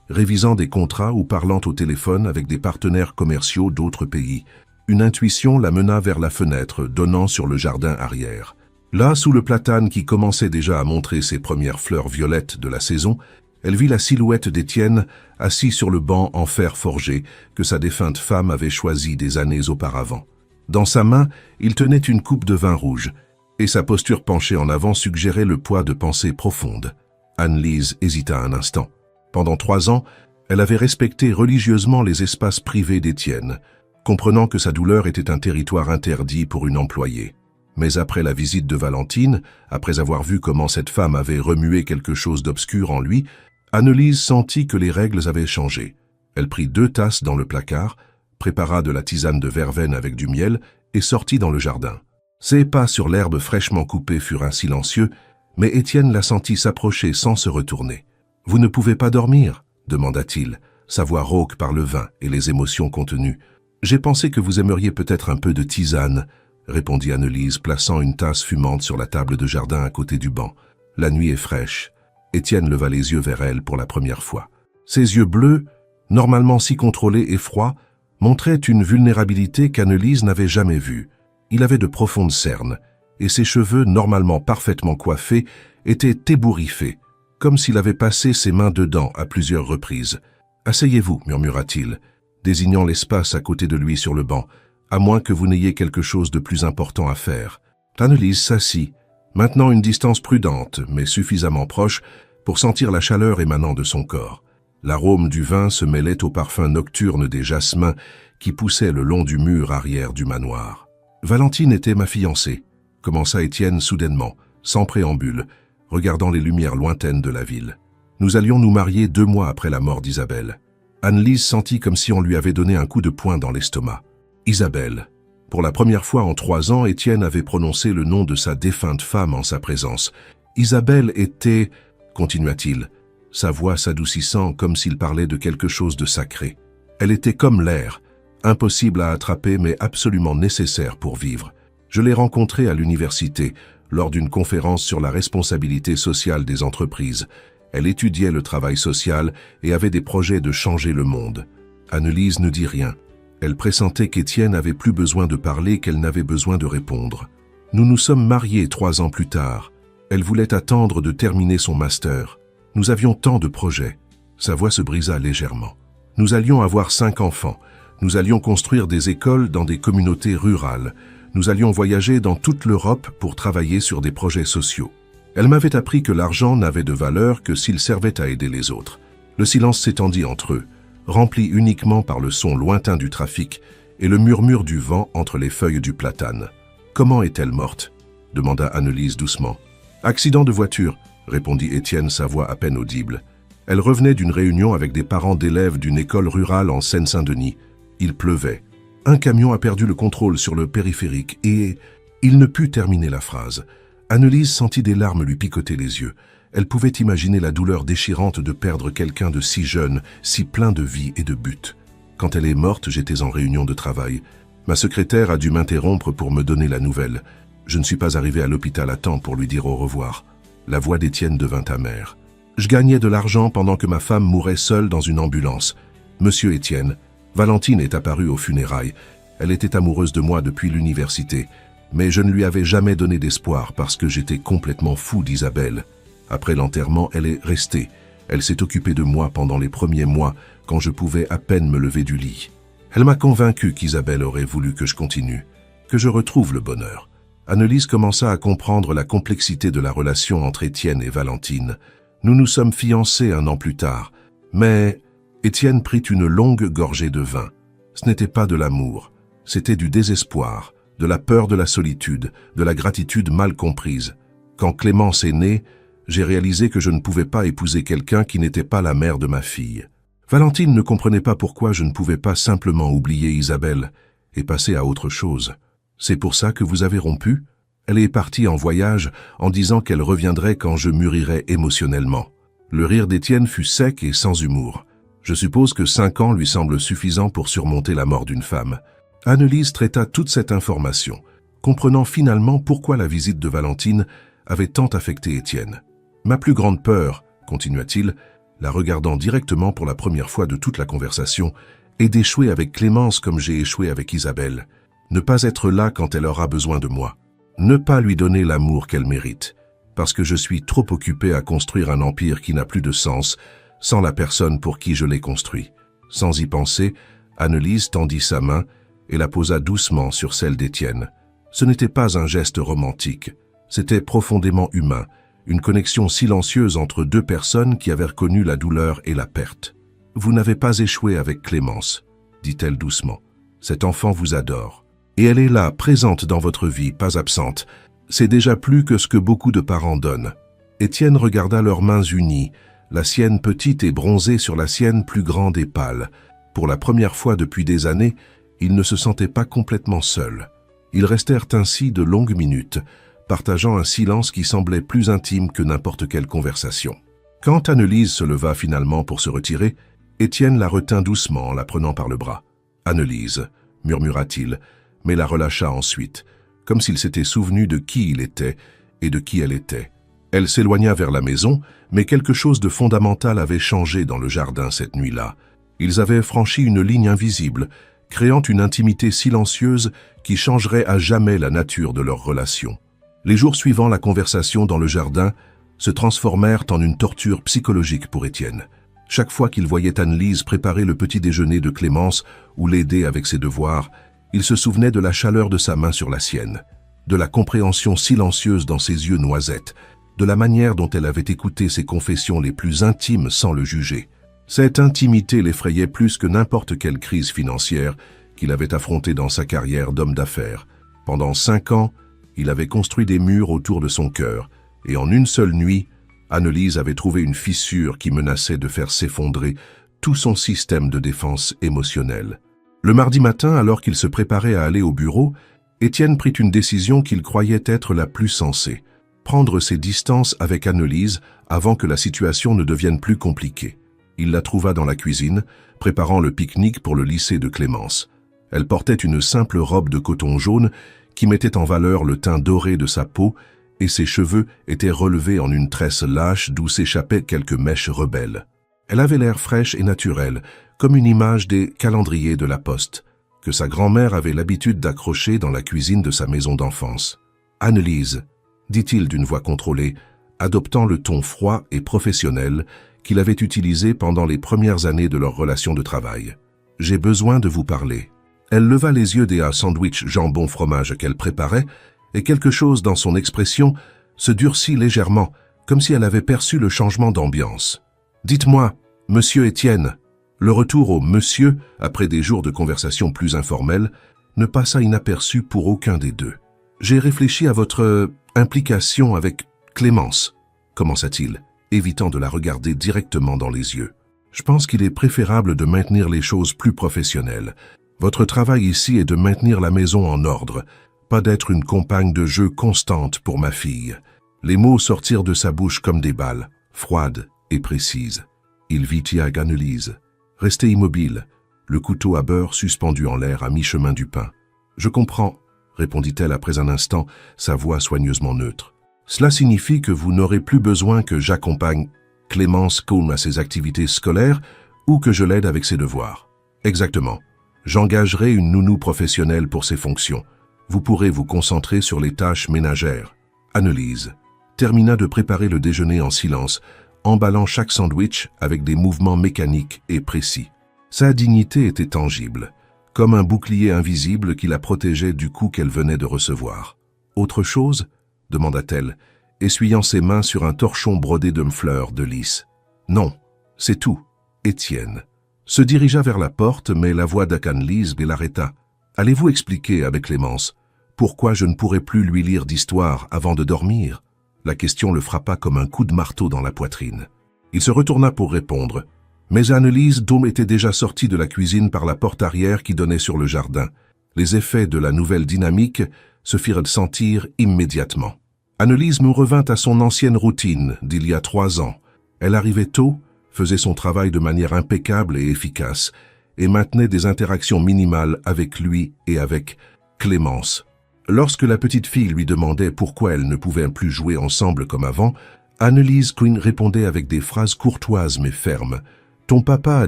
révisant des contrats ou parlant au téléphone avec des partenaires commerciaux d'autres pays. Une intuition la mena vers la fenêtre donnant sur le jardin arrière. Là, sous le platane qui commençait déjà à montrer ses premières fleurs violettes de la saison, elle vit la silhouette d'Étienne assis sur le banc en fer forgé que sa défunte femme avait choisi des années auparavant. Dans sa main, il tenait une coupe de vin rouge, et sa posture penchée en avant suggérait le poids de pensées profondes. Annelise hésita un instant. Pendant 3 ans, elle avait respecté religieusement les espaces privés d'Étienne, comprenant que sa douleur était un territoire interdit pour une employée. Mais après la visite de Valentine, après avoir vu comment cette femme avait remué quelque chose d'obscur en lui, Annelise sentit que les règles avaient changé. Elle prit 2 tasses dans le placard, prépara de la tisane de verveine avec du miel et sortit dans le jardin. Ses pas sur l'herbe fraîchement coupée furent insilencieux, mais Étienne la sentit s'approcher sans se retourner. « Vous ne pouvez pas dormir ?» demanda-t-il, sa voix rauque par le vin et les émotions contenues. « J'ai pensé que vous aimeriez peut-être un peu de tisane, » répondit Annelise, plaçant une tasse fumante sur la table de jardin à côté du banc. La nuit est fraîche. Étienne leva les yeux vers elle pour la première fois. Ses yeux bleus, normalement si contrôlés et froids, montraient une vulnérabilité qu'Annelise n'avait jamais vue. Il avait de profondes cernes, et ses cheveux, normalement parfaitement coiffés, étaient ébouriffés, comme s'il avait passé ses mains dedans à plusieurs reprises. « Asseyez-vous, murmura-t-il, désignant l'espace à côté de lui sur le banc, à moins que vous n'ayez quelque chose de plus important à faire. » Annelise s'assit, maintenant une distance prudente, mais suffisamment proche pour sentir la chaleur émanant de son corps. L'arôme du vin se mêlait au parfum nocturne des jasmins qui poussaient le long du mur arrière du manoir. « Valentine était ma fiancée », commença Étienne soudainement, sans préambule, regardant les lumières lointaines de la ville. « Nous allions nous marier 2 mois après la mort d'Isabelle. » Annelise sentit comme si on lui avait donné un coup de poing dans l'estomac. Isabelle. Pour la première fois en 3 ans, Étienne avait prononcé le nom de sa défunte femme en sa présence. Isabelle était, continua-t-il, sa voix s'adoucissant comme s'il parlait de quelque chose de sacré. Elle était comme l'air, impossible à attraper mais absolument nécessaire pour vivre. Je l'ai rencontrée à l'université, lors d'une conférence sur la responsabilité sociale des entreprises. Elle étudiait le travail social et avait des projets de changer le monde. Annelise ne dit rien. Elle pressentait qu'Étienne avait plus besoin de parler qu'elle n'avait besoin de répondre. Nous nous sommes mariés 3 ans plus tard. Elle voulait attendre de terminer son master. Nous avions tant de projets. Sa voix se brisa légèrement. Nous allions avoir 5 enfants. Nous allions construire des écoles dans des communautés rurales. Nous allions voyager dans toute l'Europe pour travailler sur des projets sociaux. Elle m'avait appris que l'argent n'avait de valeur que s'il servait à aider les autres. Le silence s'étendit entre eux, remplie uniquement par le son lointain du trafic et le murmure du vent entre les feuilles du platane. « Comment est-elle morte » demanda Annelise doucement. « Accident de voiture » répondit Étienne, sa voix à peine audible. Elle revenait d'une réunion avec des parents d'élèves d'une école rurale en Seine-Saint-Denis. Il pleuvait. Un camion a perdu le contrôle sur le périphérique et... Il ne put terminer la phrase. Annelise sentit des larmes lui picoter les yeux. Elle pouvait imaginer la douleur déchirante de perdre quelqu'un de si jeune, si plein de vie et de but. Quand elle est morte, j'étais en réunion de travail. Ma secrétaire a dû m'interrompre pour me donner la nouvelle. Je ne suis pas arrivé à l'hôpital à temps pour lui dire au revoir. La voix d'Étienne devint amère. Je gagnais de l'argent pendant que ma femme mourait seule dans une ambulance. Monsieur Étienne, Valentine est apparue aux funérailles. Elle était amoureuse de moi depuis l'université. Mais je ne lui avais jamais donné d'espoir parce que j'étais complètement fou d'Isabelle. Après l'enterrement, elle est restée. Elle s'est occupée de moi pendant les premiers mois, quand je pouvais à peine me lever du lit. Elle m'a convaincu qu'Isabelle aurait voulu que je continue, que je retrouve le bonheur. Annelise commença à comprendre la complexité de la relation entre Étienne et Valentine. Nous nous sommes fiancés 1 an plus tard, mais Étienne prit une longue gorgée de vin. Ce n'était pas de l'amour, c'était du désespoir, de la peur de la solitude, de la gratitude mal comprise. Quand Clémence est née, j'ai réalisé que je ne pouvais pas épouser quelqu'un qui n'était pas la mère de ma fille. Valentine ne comprenait pas pourquoi je ne pouvais pas simplement oublier Isabelle et passer à autre chose. C'est pour ça que vous avez rompu? Elle est partie en voyage en disant qu'elle reviendrait quand je mûrirais émotionnellement. Le rire d'Étienne fut sec et sans humour. Je suppose que 5 ans lui semblent suffisants pour surmonter la mort d'une femme. Annelise traita toute cette information, comprenant finalement pourquoi la visite de Valentine avait tant affecté Étienne. « Ma plus grande peur, continua-t-il, la regardant directement pour la première fois de toute la conversation, est d'échouer avec Clémence comme j'ai échoué avec Isabelle. Ne pas être là quand elle aura besoin de moi. Ne pas lui donner l'amour qu'elle mérite, parce que je suis trop occupé à construire un empire qui n'a plus de sens, sans la personne pour qui je l'ai construit. » Sans y penser, Annelise tendit sa main et la posa doucement sur celle d'Étienne. Ce n'était pas un geste romantique, c'était profondément humain, une connexion silencieuse entre 2 personnes qui avaient reconnu la douleur et la perte. « Vous n'avez pas échoué avec Clémence, » dit-elle doucement. « Cet enfant vous adore. Et elle est là, présente dans votre vie, pas absente. C'est déjà plus que ce que beaucoup de parents donnent. » Étienne regarda leurs mains unies, la sienne petite et bronzée sur la sienne plus grande et pâle. Pour la première fois depuis des années, il ne se sentait pas complètement seul. Ils restèrent ainsi de longues minutes, partageant un silence qui semblait plus intime que n'importe quelle conversation. Quand Annelise se leva finalement pour se retirer, Étienne la retint doucement en la prenant par le bras. « Annelise » murmura-t-il, mais la relâcha ensuite, comme s'il s'était souvenu de qui il était et de qui elle était. Elle s'éloigna vers la maison, mais quelque chose de fondamental avait changé dans le jardin cette nuit-là. Ils avaient franchi une ligne invisible, créant une intimité silencieuse qui changerait à jamais la nature de leur relation. Les jours suivant la conversation dans le jardin se transformèrent en une torture psychologique pour Étienne. Chaque fois qu'il voyait Annelise préparer le petit déjeuner de Clémence ou l'aider avec ses devoirs, il se souvenait de la chaleur de sa main sur la sienne, de la compréhension silencieuse dans ses yeux noisettes, de la manière dont elle avait écouté ses confessions les plus intimes sans le juger. Cette intimité l'effrayait plus que n'importe quelle crise financière qu'il avait affrontée dans sa carrière d'homme d'affaires. Pendant 5 ans, il avait construit des murs autour de son cœur, et en une seule nuit, Annelise avait trouvé une fissure qui menaçait de faire s'effondrer tout son système de défense émotionnelle. Le mardi matin, alors qu'il se préparait à aller au bureau, Étienne prit une décision qu'il croyait être la plus sensée: prendre ses distances avec Annelise avant que la situation ne devienne plus compliquée. Il la trouva dans la cuisine, préparant le pique-nique pour le lycée de Clémence. Elle portait une simple robe de coton jaune qui mettait en valeur le teint doré de sa peau, et ses cheveux étaient relevés en une tresse lâche d'où s'échappaient quelques mèches rebelles. Elle avait l'air fraîche et naturelle, comme une image des calendriers de la poste, que sa grand-mère avait l'habitude d'accrocher dans la cuisine de sa maison d'enfance. « Annelise » dit-il d'une voix contrôlée, adoptant le ton froid et professionnel qu'il avait utilisé pendant les premières années de leur relation de travail. « J'ai besoin de vous parler. » Elle leva les yeux des sandwich jambon-fromage qu'elle préparait, et quelque chose dans son expression se durcit légèrement, comme si elle avait perçu le changement d'ambiance. « Dites-moi, monsieur Étienne. » Le retour au « monsieur » après des jours de conversation plus informelle ne passa inaperçu pour aucun des deux. « J'ai réfléchi à votre implication avec Clémence », commença-t-il, évitant de la regarder directement dans les yeux. « Je pense qu'il est préférable de maintenir les choses plus professionnelles. Votre travail ici est de maintenir la maison en ordre, pas d'être une compagne de jeu constante pour ma fille. » Les mots sortirent de sa bouche comme des balles, froides et précises. Il vit Tiag Anneliese, rester immobile, le couteau à beurre suspendu en l'air à mi-chemin du pain. « Je comprends », répondit-elle après un instant, sa voix soigneusement neutre. « Cela signifie que vous n'aurez plus besoin que j'accompagne Clémence Cohn à ses activités scolaires ou que je l'aide avec ses devoirs. » « Exactement. J'engagerai une nounou professionnelle pour ses fonctions. Vous pourrez vous concentrer sur les tâches ménagères. » Anneliese termina de préparer le déjeuner en silence, emballant chaque sandwich avec des mouvements mécaniques et précis. Sa dignité était tangible, comme un bouclier invisible qui la protégeait du coup qu'elle venait de recevoir. « Autre chose ?» demanda-t-elle, essuyant ses mains sur un torchon brodé de fleurs de lys. « Non, c'est tout. » Étienne se dirigea vers la porte, mais la voix d'Anneliese l'arrêta. « Allez-vous expliquer avec Clémence pourquoi je ne pourrais plus lui lire d'histoire avant de dormir ?» La question le frappa comme un coup de marteau dans la poitrine. Il se retourna pour répondre, mais Anneliese était déjà sortie de la cuisine par la porte arrière qui donnait sur le jardin. Les effets de la nouvelle dynamique se firent sentir immédiatement. Anneliese revint à son ancienne routine d'il y a 3 ans. Elle arrivait tôt, faisait son travail de manière impeccable et efficace, et maintenait des interactions minimales avec lui et avec Clémence. Lorsque la petite fille lui demandait pourquoi elles ne pouvaient plus jouer ensemble comme avant, Anneliese répondait avec des phrases courtoises mais fermes. « Ton papa a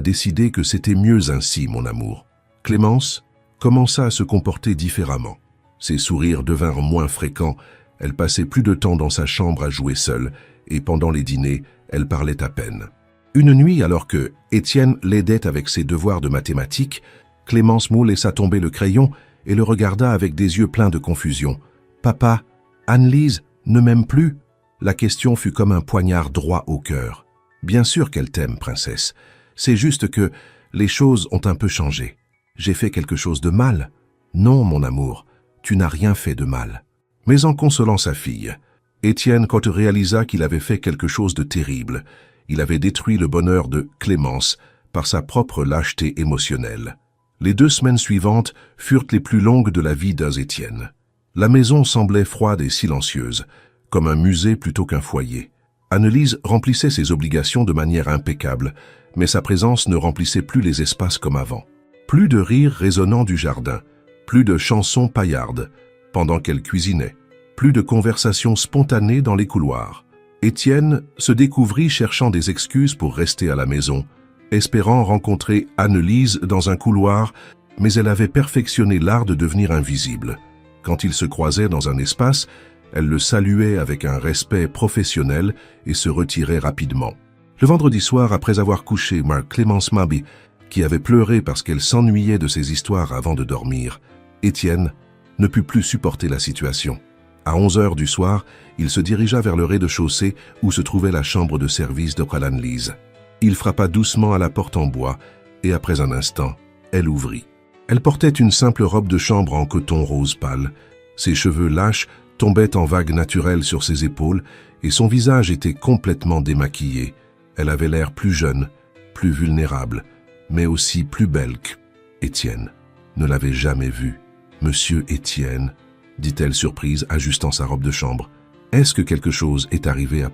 décidé que c'était mieux ainsi, mon amour. » Clémence commença à se comporter différemment. Ses sourires devinrent moins fréquents, elle passait plus de temps dans sa chambre à jouer seule, et pendant les dîners, elle parlait à peine. Une nuit, alors que Étienne l'aidait avec ses devoirs de mathématiques, Clémence laissa tomber le crayon et le regarda avec des yeux pleins de confusion. « Papa, Anneliese ne m'aime plus ?» La question fut comme un poignard droit au cœur. « Bien sûr qu'elle t'aime, princesse. C'est juste que les choses ont un peu changé. J'ai fait quelque chose de mal ? Non, mon amour, tu n'as rien fait de mal. » Mais en consolant sa fille, Étienne réalisa qu'il avait fait quelque chose de terrible. Il avait détruit le bonheur de Clémence par sa propre lâcheté émotionnelle. Les 2 semaines suivantes furent les plus longues de la vie d'Étienne. La maison semblait froide et silencieuse, comme un musée plutôt qu'un foyer. Anneliese remplissait ses obligations de manière impeccable, mais sa présence ne remplissait plus les espaces comme avant. Plus de rires résonnants du jardin, plus de chansons paillardes pendant qu'elle cuisinait, plus de conversations spontanées dans les couloirs. Étienne se découvrit cherchant des excuses pour rester à la maison, espérant rencontrer Anneliese dans un couloir, mais elle avait perfectionné l'art de devenir invisible. Quand ils se croisaient dans un espace, elle le saluait avec un respect professionnel et se retirait rapidement. Le vendredi soir, après avoir couché Clémence Maby, qui avait pleuré parce qu'elle s'ennuyait de ses histoires avant de dormir, Étienne ne put plus supporter la situation. À 11h du soir, il se dirigea vers le rez-de-chaussée où se trouvait la chambre de service de Anneliese. Il frappa doucement à la porte en bois et après un instant, elle ouvrit. Elle portait une simple robe de chambre en coton rose pâle. Ses cheveux lâches tombaient en vagues naturelles sur ses épaules et son visage était complètement démaquillé. Elle avait l'air plus jeune, plus vulnérable, mais aussi plus belle qu'Étienne ne l'avait jamais vue. « Monsieur Étienne », dit-elle surprise, ajustant sa robe de chambre. « Est-ce que quelque chose est arrivé à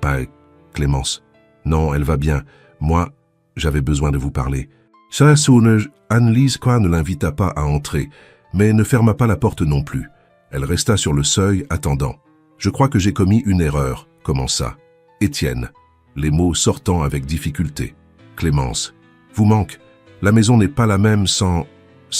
Clémence ?»« Non, elle va bien. Moi, j'avais besoin de vous parler. » Anneliese ne l'invita pas à entrer, mais ne ferma pas la porte non plus. Elle resta sur le seuil, attendant. « Je crois que j'ai commis une erreur, » commença Étienne, les mots sortant avec difficulté. « Clémence, vous manque. La maison n'est pas la même sans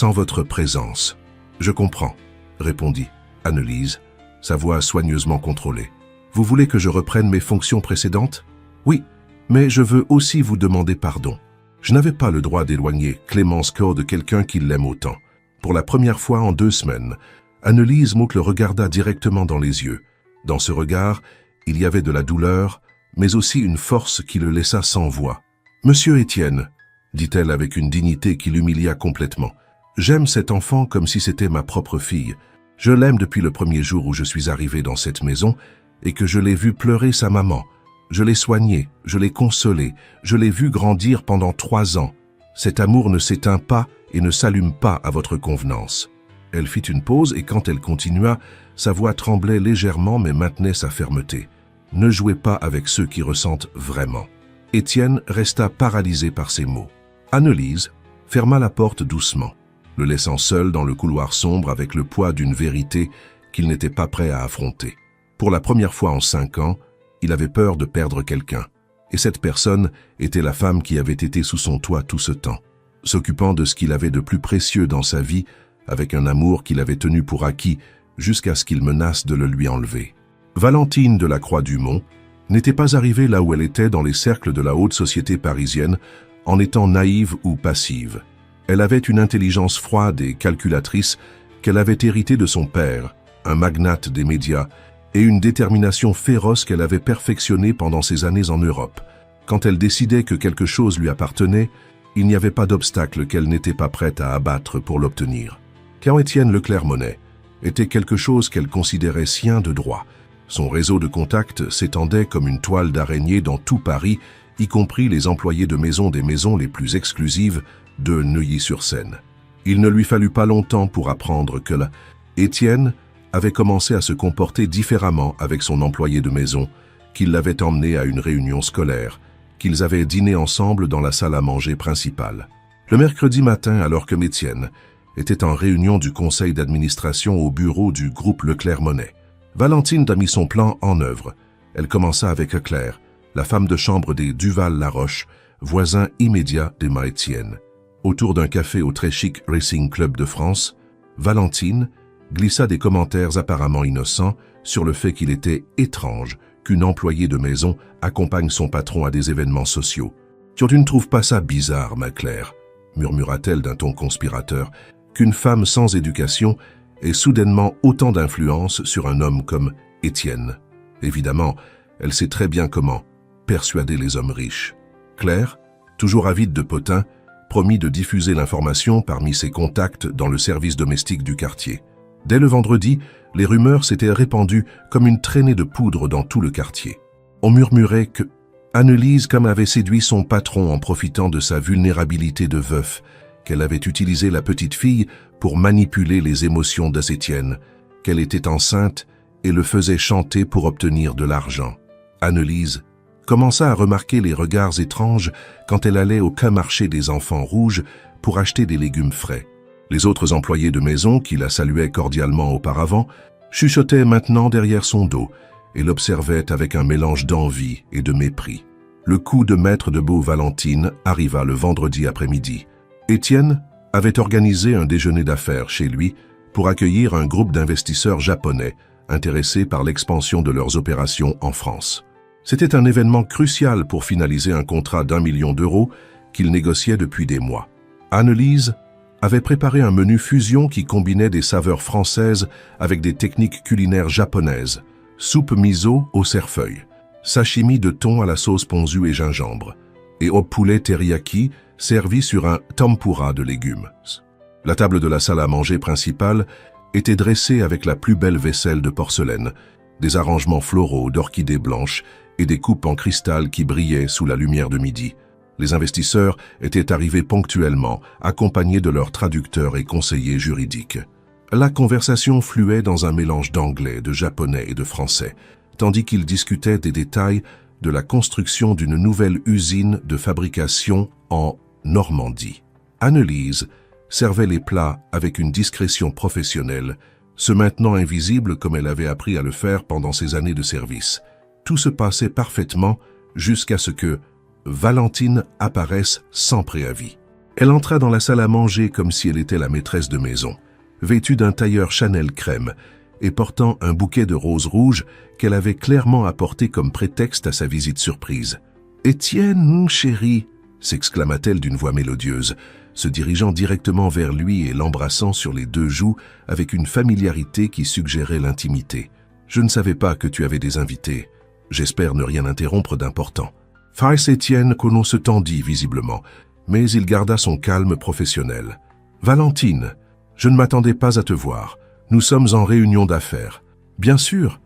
votre présence. »« Je comprends, » répondit Anneliese, sa voix soigneusement contrôlée. « Vous voulez que je reprenne mes fonctions précédentes ? » ?»« Oui, mais je veux aussi vous demander pardon. Je n'avais pas le droit d'éloigner Clémence Cohn de quelqu'un qui l'aime autant. » Pour la première fois en 2 semaines, Anneliese le regarda directement dans les yeux. Dans ce regard, il y avait de la douleur, mais aussi une force qui le laissa sans voix. « Monsieur Étienne, dit-elle avec une dignité qui l'humilia complètement. J'aime cet enfant comme si c'était ma propre fille. Je l'aime depuis le premier jour où je suis arrivé dans cette maison et que je l'ai vu pleurer sa maman. Je l'ai soigné, je l'ai consolé, je l'ai vu grandir pendant 3 ans. Cet amour ne s'éteint pas et ne s'allume pas à votre convenance. Elle fit une pause et quand elle continua, sa voix tremblait légèrement mais maintenait sa fermeté. Ne jouez pas avec ceux qui ressentent vraiment. Étienne resta paralysé par ces mots. Annelise ferma la porte doucement, le laissant seul dans le couloir sombre avec le poids d'une vérité qu'il n'était pas prêt à affronter. Pour la première fois en 5 ans, il avait peur de perdre quelqu'un. Et cette personne était la femme qui avait été sous son toit tout ce temps, s'occupant de ce qu'il avait de plus précieux dans sa vie, avec un amour qu'il avait tenu pour acquis jusqu'à ce qu'il menace de le lui enlever. Valentine de la Croix-du-Mont n'était pas arrivée là où elle était dans les cercles de la haute société parisienne en étant naïve ou passive. Elle avait une intelligence froide et calculatrice qu'elle avait héritée de son père, un magnate des médias, et une détermination féroce qu'elle avait perfectionnée pendant ses années en Europe. Quand elle décidait que quelque chose lui appartenait, il n'y avait pas d'obstacle qu'elle n'était pas prête à abattre pour l'obtenir. Car Étienne Leclerc-Monnet était quelque chose qu'elle considérait sien de droit. Son réseau de contacts s'étendait comme une toile d'araignée dans tout Paris, y compris les employés de maison des maisons les plus exclusives de Neuilly-sur-Seine. Il ne lui fallut pas longtemps pour apprendre que Étienne avait commencé à se comporter différemment avec son employé de maison, qu'il l'avait emmené à une réunion scolaire, qu'ils avaient dîné ensemble dans la salle à manger principale. Le mercredi matin, alors que Étienne était en réunion du conseil d'administration au bureau du groupe Leclerc-Monnet, Valentine a mis son plan en œuvre. Elle commença avec Claire, la femme de chambre des Duval-Laroche, voisin immédiat d'Emma Étienne. Autour d'un café au très chic Racing Club de France, Valentine glissa des commentaires apparemment innocents sur le fait qu'il était étrange qu'une employée de maison accompagne son patron à des événements sociaux. « Tu ne trouves pas ça bizarre, ma Claire ?» murmura-t-elle d'un ton conspirateur, qu'une femme sans éducation ait soudainement autant d'influence sur un homme comme Étienne. Évidemment, elle sait très bien comment persuader les hommes riches. Claire, toujours avide de potin, promit de diffuser l'information parmi ses contacts dans le service domestique du quartier. Dès le vendredi, les rumeurs s'étaient répandues comme une traînée de poudre dans tout le quartier. On murmurait que Annelise comme avait séduit son patron en profitant de sa vulnérabilité de veuf, qu'elle avait utilisé la petite fille pour manipuler les émotions d'Étienne, qu'elle était enceinte et le faisait chanter pour obtenir de l'argent. Annelise commença à remarquer les regards étranges quand elle allait au marché des enfants rouges pour acheter des légumes frais. Les autres employés de maison, qui la saluaient cordialement auparavant, chuchotaient maintenant derrière son dos et l'observaient avec un mélange d'envie et de mépris. Le coup de maître de beau Valentine arriva le vendredi après-midi. Étienne avait organisé un déjeuner d'affaires chez lui pour accueillir un groupe d'investisseurs japonais intéressés par l'expansion de leurs opérations en France. C'était un événement crucial pour finaliser un contrat d'1 million d'euros qu'il négociait depuis des mois. Annelise avait préparé un menu fusion qui combinait des saveurs françaises avec des techniques culinaires japonaises, soupe miso au cerfeuil, sashimi de thon à la sauce ponzu et gingembre, et au poulet teriyaki servi sur un tempura de légumes. La table de la salle à manger principale était dressée avec la plus belle vaisselle de porcelaine, des arrangements floraux d'orchidées blanches et des coupes en cristal qui brillaient sous la lumière de midi. Les investisseurs étaient arrivés ponctuellement, accompagnés de leurs traducteurs et conseillers juridiques. La conversation fluait dans un mélange d'anglais, de japonais et de français, tandis qu'ils discutaient des détails de la construction d'une nouvelle usine de fabrication en Normandie. Annelise servait les plats avec une discrétion professionnelle, se maintenant invisible comme elle avait appris à le faire pendant ses années de service. Tout se passait parfaitement jusqu'à ce que Valentine apparaisse sans préavis. Elle entra dans la salle à manger comme si elle était la maîtresse de maison, vêtue d'un tailleur Chanel crème et portant un bouquet de roses rouges qu'elle avait clairement apporté comme prétexte à sa visite surprise. « Étienne, mon chéri !» s'exclama-t-elle d'une voix mélodieuse, se dirigeant directement vers lui et l'embrassant sur les 2 joues avec une familiarité qui suggérait l'intimité. « Je ne savais pas que tu avais des invités. J'espère ne rien interrompre d'important. » Face Étienne, que l'on se tendit visiblement, mais il garda son calme professionnel. « Valentine, je ne m'attendais pas à te voir. Nous sommes en réunion d'affaires. »« Bien sûr,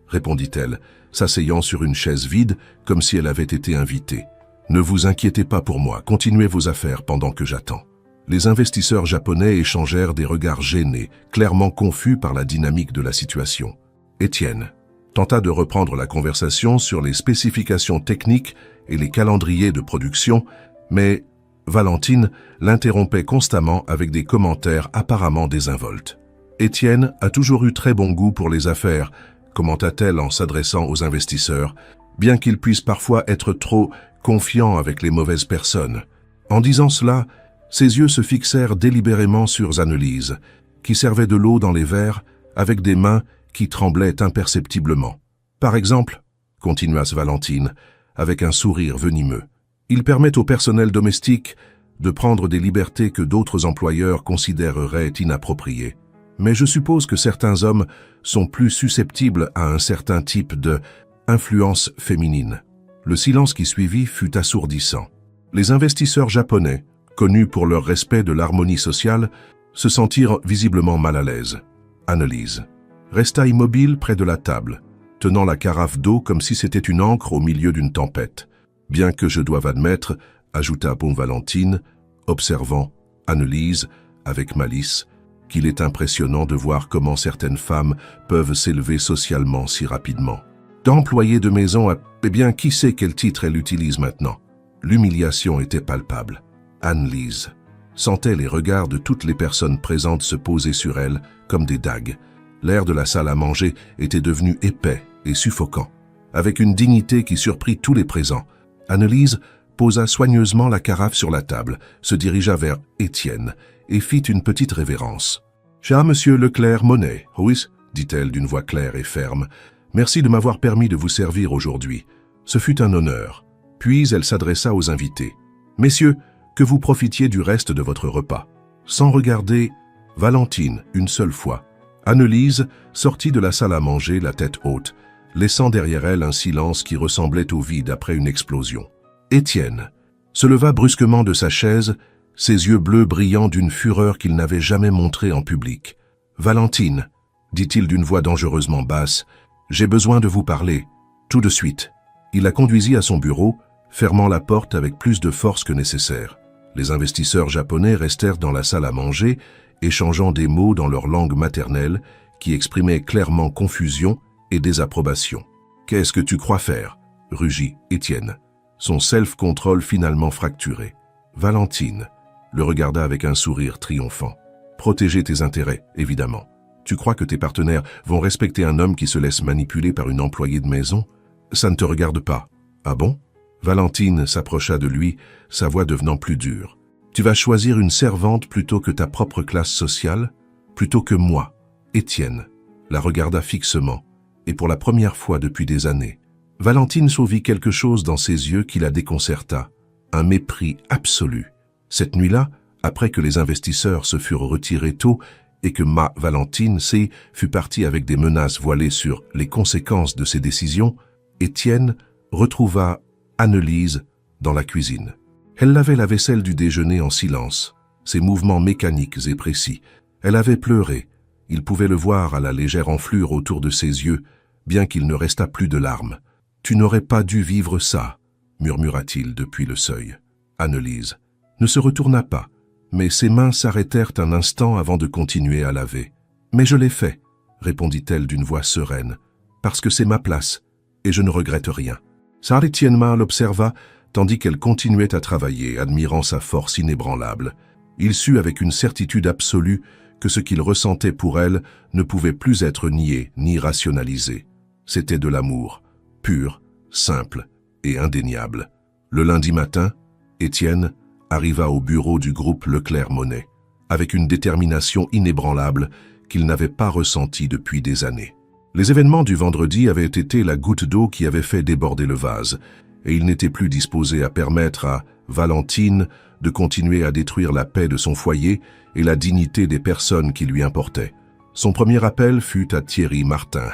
répondit-elle, s'asseyant sur une chaise vide comme si elle avait été invitée. « Ne vous inquiétez pas pour moi, continuez vos affaires pendant que j'attends. » Les investisseurs japonais échangèrent des regards gênés, clairement confus par la dynamique de la situation. Étienne tenta de reprendre la conversation sur les spécifications techniques et les calendriers de production, mais Valentine l'interrompait constamment avec des commentaires apparemment désinvoltes. « Étienne a toujours eu très bon goût pour les affaires », commenta-t-elle en s'adressant aux investisseurs, bien qu'il puisse parfois être trop confiant avec les mauvaises personnes. En disant cela, ses yeux se fixèrent délibérément sur Annelise, qui servait de l'eau dans les verres avec des mains qui tremblaient imperceptiblement. « Par exemple, continua Valentine, avec un sourire venimeux, il permet au personnel domestique de prendre des libertés que d'autres employeurs considéreraient inappropriées. Mais je suppose que certains hommes sont plus susceptibles à un certain type de influence féminine. » Le silence qui suivit fut assourdissant. Les investisseurs japonais, connus pour leur respect de l'harmonie sociale, se sentirent visiblement mal à l'aise. Annelise resta immobile près de la table, tenant la carafe d'eau comme si c'était une ancre au milieu d'une tempête. « Bien que je doive admettre, » ajouta Valentine, observant Annelise avec malice, « qu'il est impressionnant de voir comment certaines femmes peuvent s'élever socialement si rapidement. D'employée de maison à... Eh bien, qui sait quel titre elle utilise maintenant ?» L'humiliation était palpable. Annelise sentait les regards de toutes les personnes présentes se poser sur elle comme des dagues. L'air de la salle à manger était devenu épais et suffocant. Avec une dignité qui surprit tous les présents, Annelise posa soigneusement la carafe sur la table, se dirigea vers Étienne et fit une petite révérence. « Cher monsieur Leclerc Monet, oui, dit-elle d'une voix claire et ferme, merci de m'avoir permis de vous servir aujourd'hui. Ce fut un honneur. » Puis elle s'adressa aux invités. « Messieurs, que vous profitiez du reste de votre repas. » Sans regarder Valentine une seule fois, Annelise sortit de la salle à manger la tête haute, laissant derrière elle un silence qui ressemblait au vide après une explosion. Étienne se leva brusquement de sa chaise, ses yeux bleus brillant d'une fureur qu'il n'avait jamais montrée en public. « Valentine, dit-il d'une voix dangereusement basse, j'ai besoin de vous parler, tout de suite. » Il la conduisit à son bureau, fermant la porte avec plus de force que nécessaire. Les investisseurs japonais restèrent dans la salle à manger, échangeant des mots dans leur langue maternelle qui exprimaient clairement confusion et désapprobation. « Qu'est-ce que tu crois faire ?» rugit Étienne, son self-control finalement fracturé. Valentine le regarda avec un sourire triomphant. « Protéger tes intérêts, évidemment. Tu crois que tes partenaires vont respecter un homme qui se laisse manipuler par une employée de maison ? Ça ne te regarde pas. »« Ah bon ?» Valentine s'approcha de lui, sa voix devenant plus dure. « Tu vas choisir une servante plutôt que ta propre classe sociale, plutôt que moi. » Étienne la regarda fixement, et pour la première fois depuis des années. Valentine vit quelque chose dans ses yeux qui la déconcerta, un mépris absolu. Cette nuit-là, après que les investisseurs se furent retirés tôt et que Valentine fut partie avec des menaces voilées sur les conséquences de ses décisions, Étienne retrouva Annelise dans la cuisine. Elle lavait la vaisselle du déjeuner en silence, ses mouvements mécaniques et précis. Elle avait pleuré. Il pouvait le voir à la légère enflure autour de ses yeux, bien qu'il ne restât plus de larmes. « Tu n'aurais pas dû vivre ça », murmura-t-il depuis le seuil. Annelise ne se retourna pas, mais ses mains s'arrêtèrent un instant avant de continuer à laver. « Mais je l'ai fait », répondit-elle d'une voix sereine, « parce que c'est ma place, et je ne regrette rien. » Sarah Tienma l'observa, tandis qu'elle continuait à travailler, admirant sa force inébranlable. Il sut avec une certitude absolue que ce qu'il ressentait pour elle ne pouvait plus être nié ni rationalisé. C'était de l'amour, pur, simple et indéniable. Le lundi matin, Étienne arriva au bureau du groupe Leclerc Monet, avec une détermination inébranlable qu'il n'avait pas ressentie depuis des années. Les événements du vendredi avaient été la goutte d'eau qui avait fait déborder le vase, et il n'était plus disposé à permettre à Valentine de continuer à détruire la paix de son foyer et la dignité des personnes qui lui importaient. Son premier appel fut à Thierry Martin,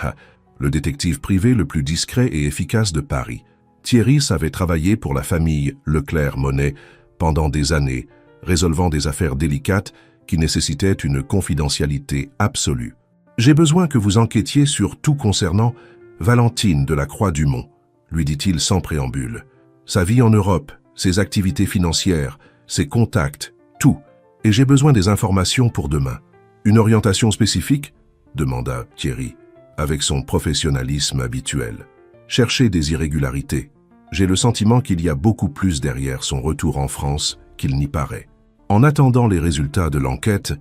le détective privé le plus discret et efficace de Paris. Thierry savait travailler pour la famille Leclerc Monet pendant des années, résolvant des affaires délicates qui nécessitaient une confidentialité absolue. J'ai besoin que vous enquêtiez sur tout concernant Valentine de la Croix-du-Mont, lui dit-il sans préambule. Sa vie en Europe, ses activités financières, ses contacts, tout. Et j'ai besoin des informations pour demain. Une orientation spécifique ? Demanda Thierry, avec son professionnalisme habituel. Cherchez des irrégularités. J'ai le sentiment qu'il y a beaucoup plus derrière son retour en France qu'il n'y paraît. En attendant les résultats de l'enquête,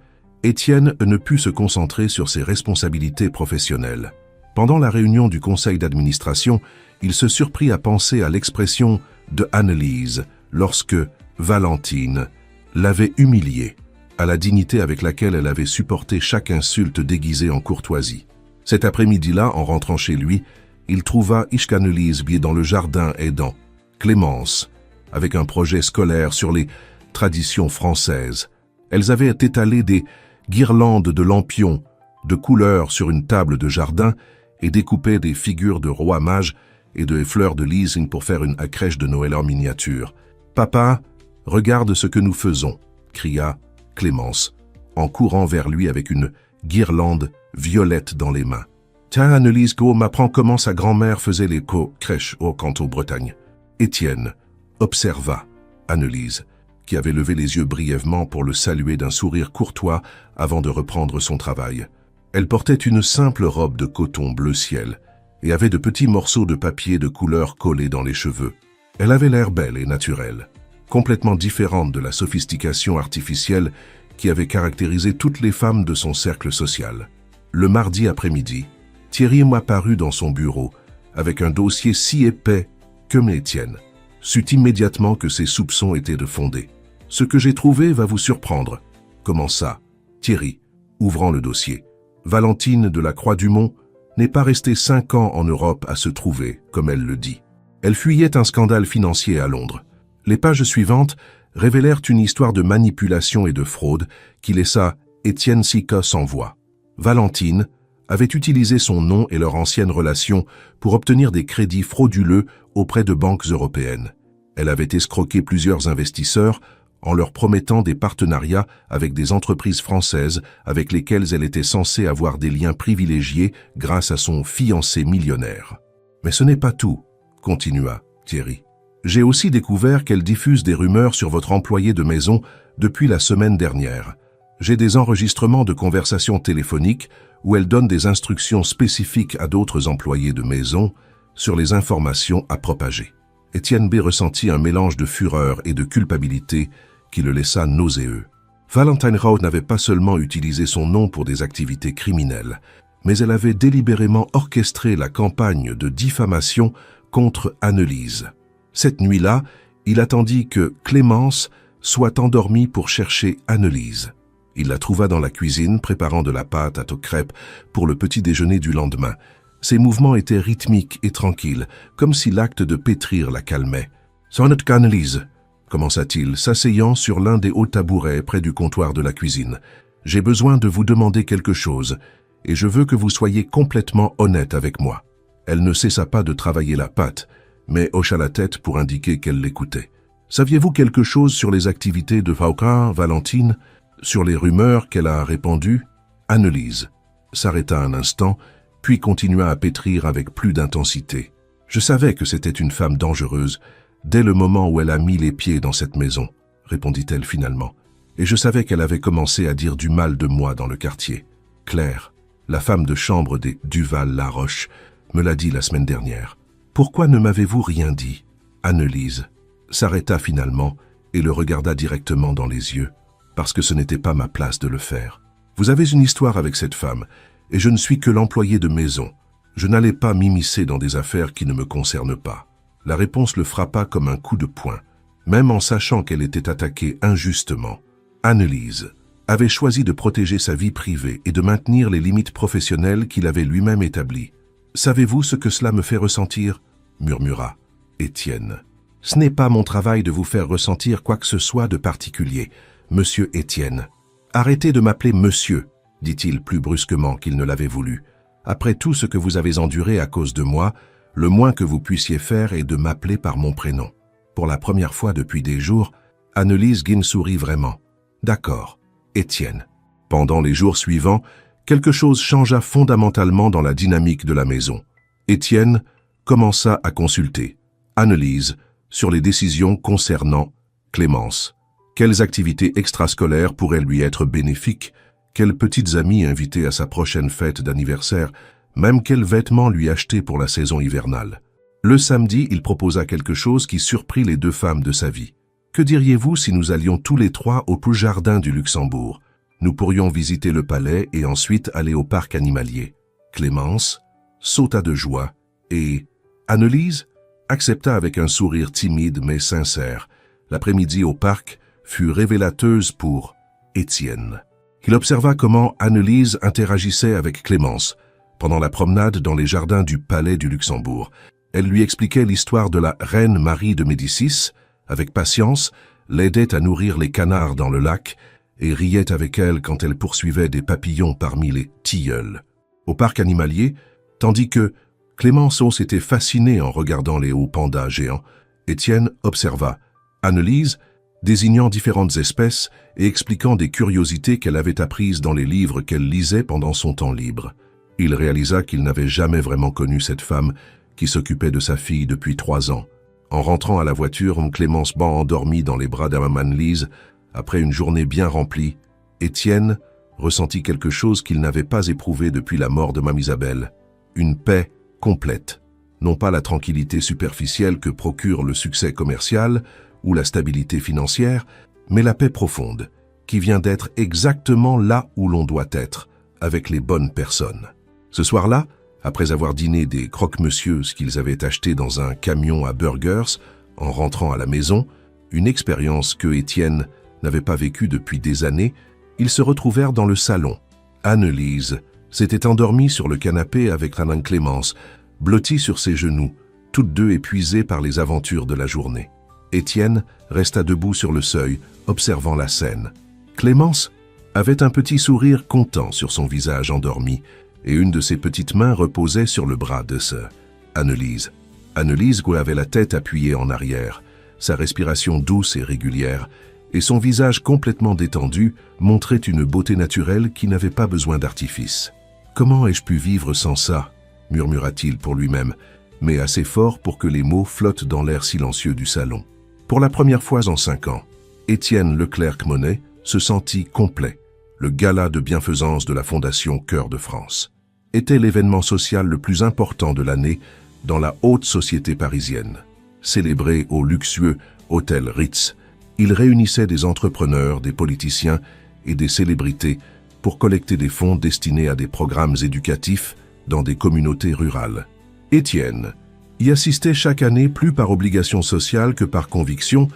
Étienne ne put se concentrer sur ses responsabilités professionnelles. Pendant la réunion du conseil d'administration, il se surprit à penser à l'expression de Annelise lorsque Valentine l'avait humilié, à la dignité avec laquelle elle avait supporté chaque insulte déguisée en courtoisie. Cet après-midi-là, en rentrant chez lui, il trouva Annelise dans le jardin aidant Clémence, avec un projet scolaire sur les traditions françaises. Elles avaient étalé des guirlandes de lampions de couleurs sur une table de jardin et découpé des figures de rois mages et de fleurs de lys pour faire une crèche de Noël en miniature. « Papa, regarde ce que nous faisons !» cria Clémence, en courant vers lui avec une guirlande violette dans les mains. « Tiens, Annelise, go m'apprend comment sa grand-mère faisait les crèches au canton Bretagne. » Étienne observa Annelise, qui avait levé les yeux brièvement pour le saluer d'un sourire courtois avant de reprendre son travail. Elle portait une simple robe de coton bleu ciel et avait de petits morceaux de papier de couleur collés dans les cheveux. Elle avait l'air belle et naturelle, complètement différente de la sophistication artificielle qui avait caractérisé toutes les femmes de son cercle social. Le mardi après-midi, Thierry m'apparut dans son bureau avec un dossier si épais que Étienne sut immédiatement que ses soupçons étaient de fondés. « Ce que j'ai trouvé va vous surprendre. » Commença Thierry, ouvrant le dossier. Valentine de la Croix-du-Mont n'est pas restée 5 ans en Europe à se trouver, comme elle le dit. Elle fuyait un scandale financier à Londres. Les pages suivantes révélèrent une histoire de manipulation et de fraude qui laissa Étienne Sika sans voix. Valentine avait utilisé son nom et leur ancienne relation pour obtenir des crédits frauduleux auprès de banques européennes. Elle avait escroqué plusieurs investisseurs en leur promettant des partenariats avec des entreprises françaises avec lesquelles elle était censée avoir des liens privilégiés grâce à son fiancé millionnaire. « Mais ce n'est pas tout », continua Thierry. « J'ai aussi découvert qu'elle diffuse des rumeurs sur votre employé de maison depuis la semaine dernière. J'ai des enregistrements de conversations téléphoniques où elle donne des instructions spécifiques à d'autres employés de maison sur les informations à propager. » Étienne B. ressentit un mélange de fureur et de culpabilité qui le laissa nauséeux. Valentine Rauh n'avait pas seulement utilisé son nom pour des activités criminelles, mais elle avait délibérément orchestré la campagne de diffamation contre Annelise. Cette nuit-là, il attendit que Clémence soit endormie pour chercher Annelise. Il la trouva dans la cuisine préparant de la pâte à crêpes pour le petit déjeuner du lendemain. Ses mouvements étaient rythmiques et tranquilles, comme si l'acte de pétrir la calmait. « Sonnette qu'Annelise !» commença-t-il, s'asseyant sur l'un des hauts tabourets près du comptoir de la cuisine. « J'ai besoin de vous demander quelque chose, et je veux que vous soyez complètement honnête avec moi. » Elle ne cessa pas de travailler la pâte, mais hocha la tête pour indiquer qu'elle l'écoutait. « Saviez-vous quelque chose sur les activités de Valentine, sur les rumeurs qu'elle a répandues ?» Annelise s'arrêta un instant, puis continua à pétrir avec plus d'intensité. « Je savais que c'était une femme dangereuse, dès le moment où elle a mis les pieds dans cette maison, répondit-elle finalement. Et je savais qu'elle avait commencé à dire du mal de moi dans le quartier. Claire, la femme de chambre des Duval-Laroche, me l'a dit la semaine dernière. Pourquoi ne m'avez-vous rien dit ? Annelise s'arrêta finalement et le regarda directement dans les yeux, parce que ce n'était pas ma place de le faire. Vous avez une histoire avec cette femme, et je ne suis que l'employé de maison. Je n'allais pas m'immiscer dans des affaires qui ne me concernent pas. La réponse le frappa comme un coup de poing, même en sachant qu'elle était attaquée injustement. Annelise avait choisi de protéger sa vie privée et de maintenir les limites professionnelles qu'il avait lui-même établies. « Savez-vous ce que cela me fait ressentir ?» murmura Étienne. « Ce n'est pas mon travail de vous faire ressentir quoi que ce soit de particulier, monsieur Étienne. Arrêtez de m'appeler monsieur, dit-il plus brusquement qu'il ne l'avait voulu. Après tout ce que vous avez enduré à cause de moi, le moins que vous puissiez faire est de m'appeler par mon prénom. » Pour la première fois depuis des jours, Annelise Guin sourit vraiment. D'accord, Étienne. Pendant les jours suivants, quelque chose changea fondamentalement dans la dynamique de la maison. Étienne commença à consulter Annelise sur les décisions concernant Clémence. Quelles activités extrascolaires pourraient lui être bénéfiques? Quelles petites amies inviter à sa prochaine fête d'anniversaire? Même quels vêtements lui acheter pour la saison hivernale? Le samedi, il proposa quelque chose qui surprit les deux femmes de sa vie. Que diriez-vous si nous allions tous les trois au jardin du Luxembourg? Nous pourrions visiter le palais et ensuite aller au parc animalier. Clémence sauta de joie et Annelise accepta avec un sourire timide mais sincère. L'après-midi au parc fut révélateuse pour Étienne. Il observa comment Annelise interagissait avec Clémence pendant la promenade dans les jardins du palais du Luxembourg. Elle lui expliquait l'histoire de la reine Marie de Médicis, avec patience, l'aidait à nourrir les canards dans le lac et riait avec elle quand elle poursuivait des papillons parmi les tilleuls. Au parc animalier, tandis que Clémence s'était fascinée en regardant les hauts pandas géants, Étienne observa Annelise désignant différentes espèces et expliquant des curiosités qu'elle avait apprises dans les livres qu'elle lisait pendant son temps libre. Il réalisa qu'il n'avait jamais vraiment connu cette femme qui s'occupait de sa fille depuis 3 ans. En rentrant à la voiture, Clémence endormie dans les bras d'Annelise, après une journée bien remplie, Étienne ressentit quelque chose qu'il n'avait pas éprouvé depuis la mort de Mame Isabelle. Une paix complète. Non pas la tranquillité superficielle que procure le succès commercial ou la stabilité financière, mais la paix profonde, qui vient d'être exactement là où l'on doit être, avec les bonnes personnes. Ce soir-là, après avoir dîné des croque-monsieur qu'ils avaient achetés dans un camion à burgers, en rentrant à la maison, une expérience que Étienne n'avait pas vécue depuis des années, ils se retrouvèrent dans le salon. Annelise s'était endormie sur le canapé avec Madame Clémence, blottie sur ses genoux, toutes deux épuisées par les aventures de la journée. Étienne resta debout sur le seuil, observant la scène. Clémence avait un petit sourire content sur son visage endormi, et une de ses petites mains reposait sur le bras de sœur Annelise. Annelise avait la tête appuyée en arrière, sa respiration douce et régulière, et son visage complètement détendu montrait une beauté naturelle qui n'avait pas besoin d'artifice. « Comment ai-je pu vivre sans ça ?» murmura-t-il pour lui-même, mais assez fort pour que les mots flottent dans l'air silencieux du salon. Pour la première fois en 5 ans, Étienne Leclerc-Monet se sentit complet. Le gala de bienfaisance de la Fondation Cœur de France était l'événement social le plus important de l'année dans la haute société parisienne. Célébré au luxueux hôtel Ritz, il réunissait des entrepreneurs, des politiciens et des célébrités pour collecter des fonds destinés à des programmes éducatifs dans des communautés rurales. Étienne y assistait chaque année plus par obligation sociale que par conviction,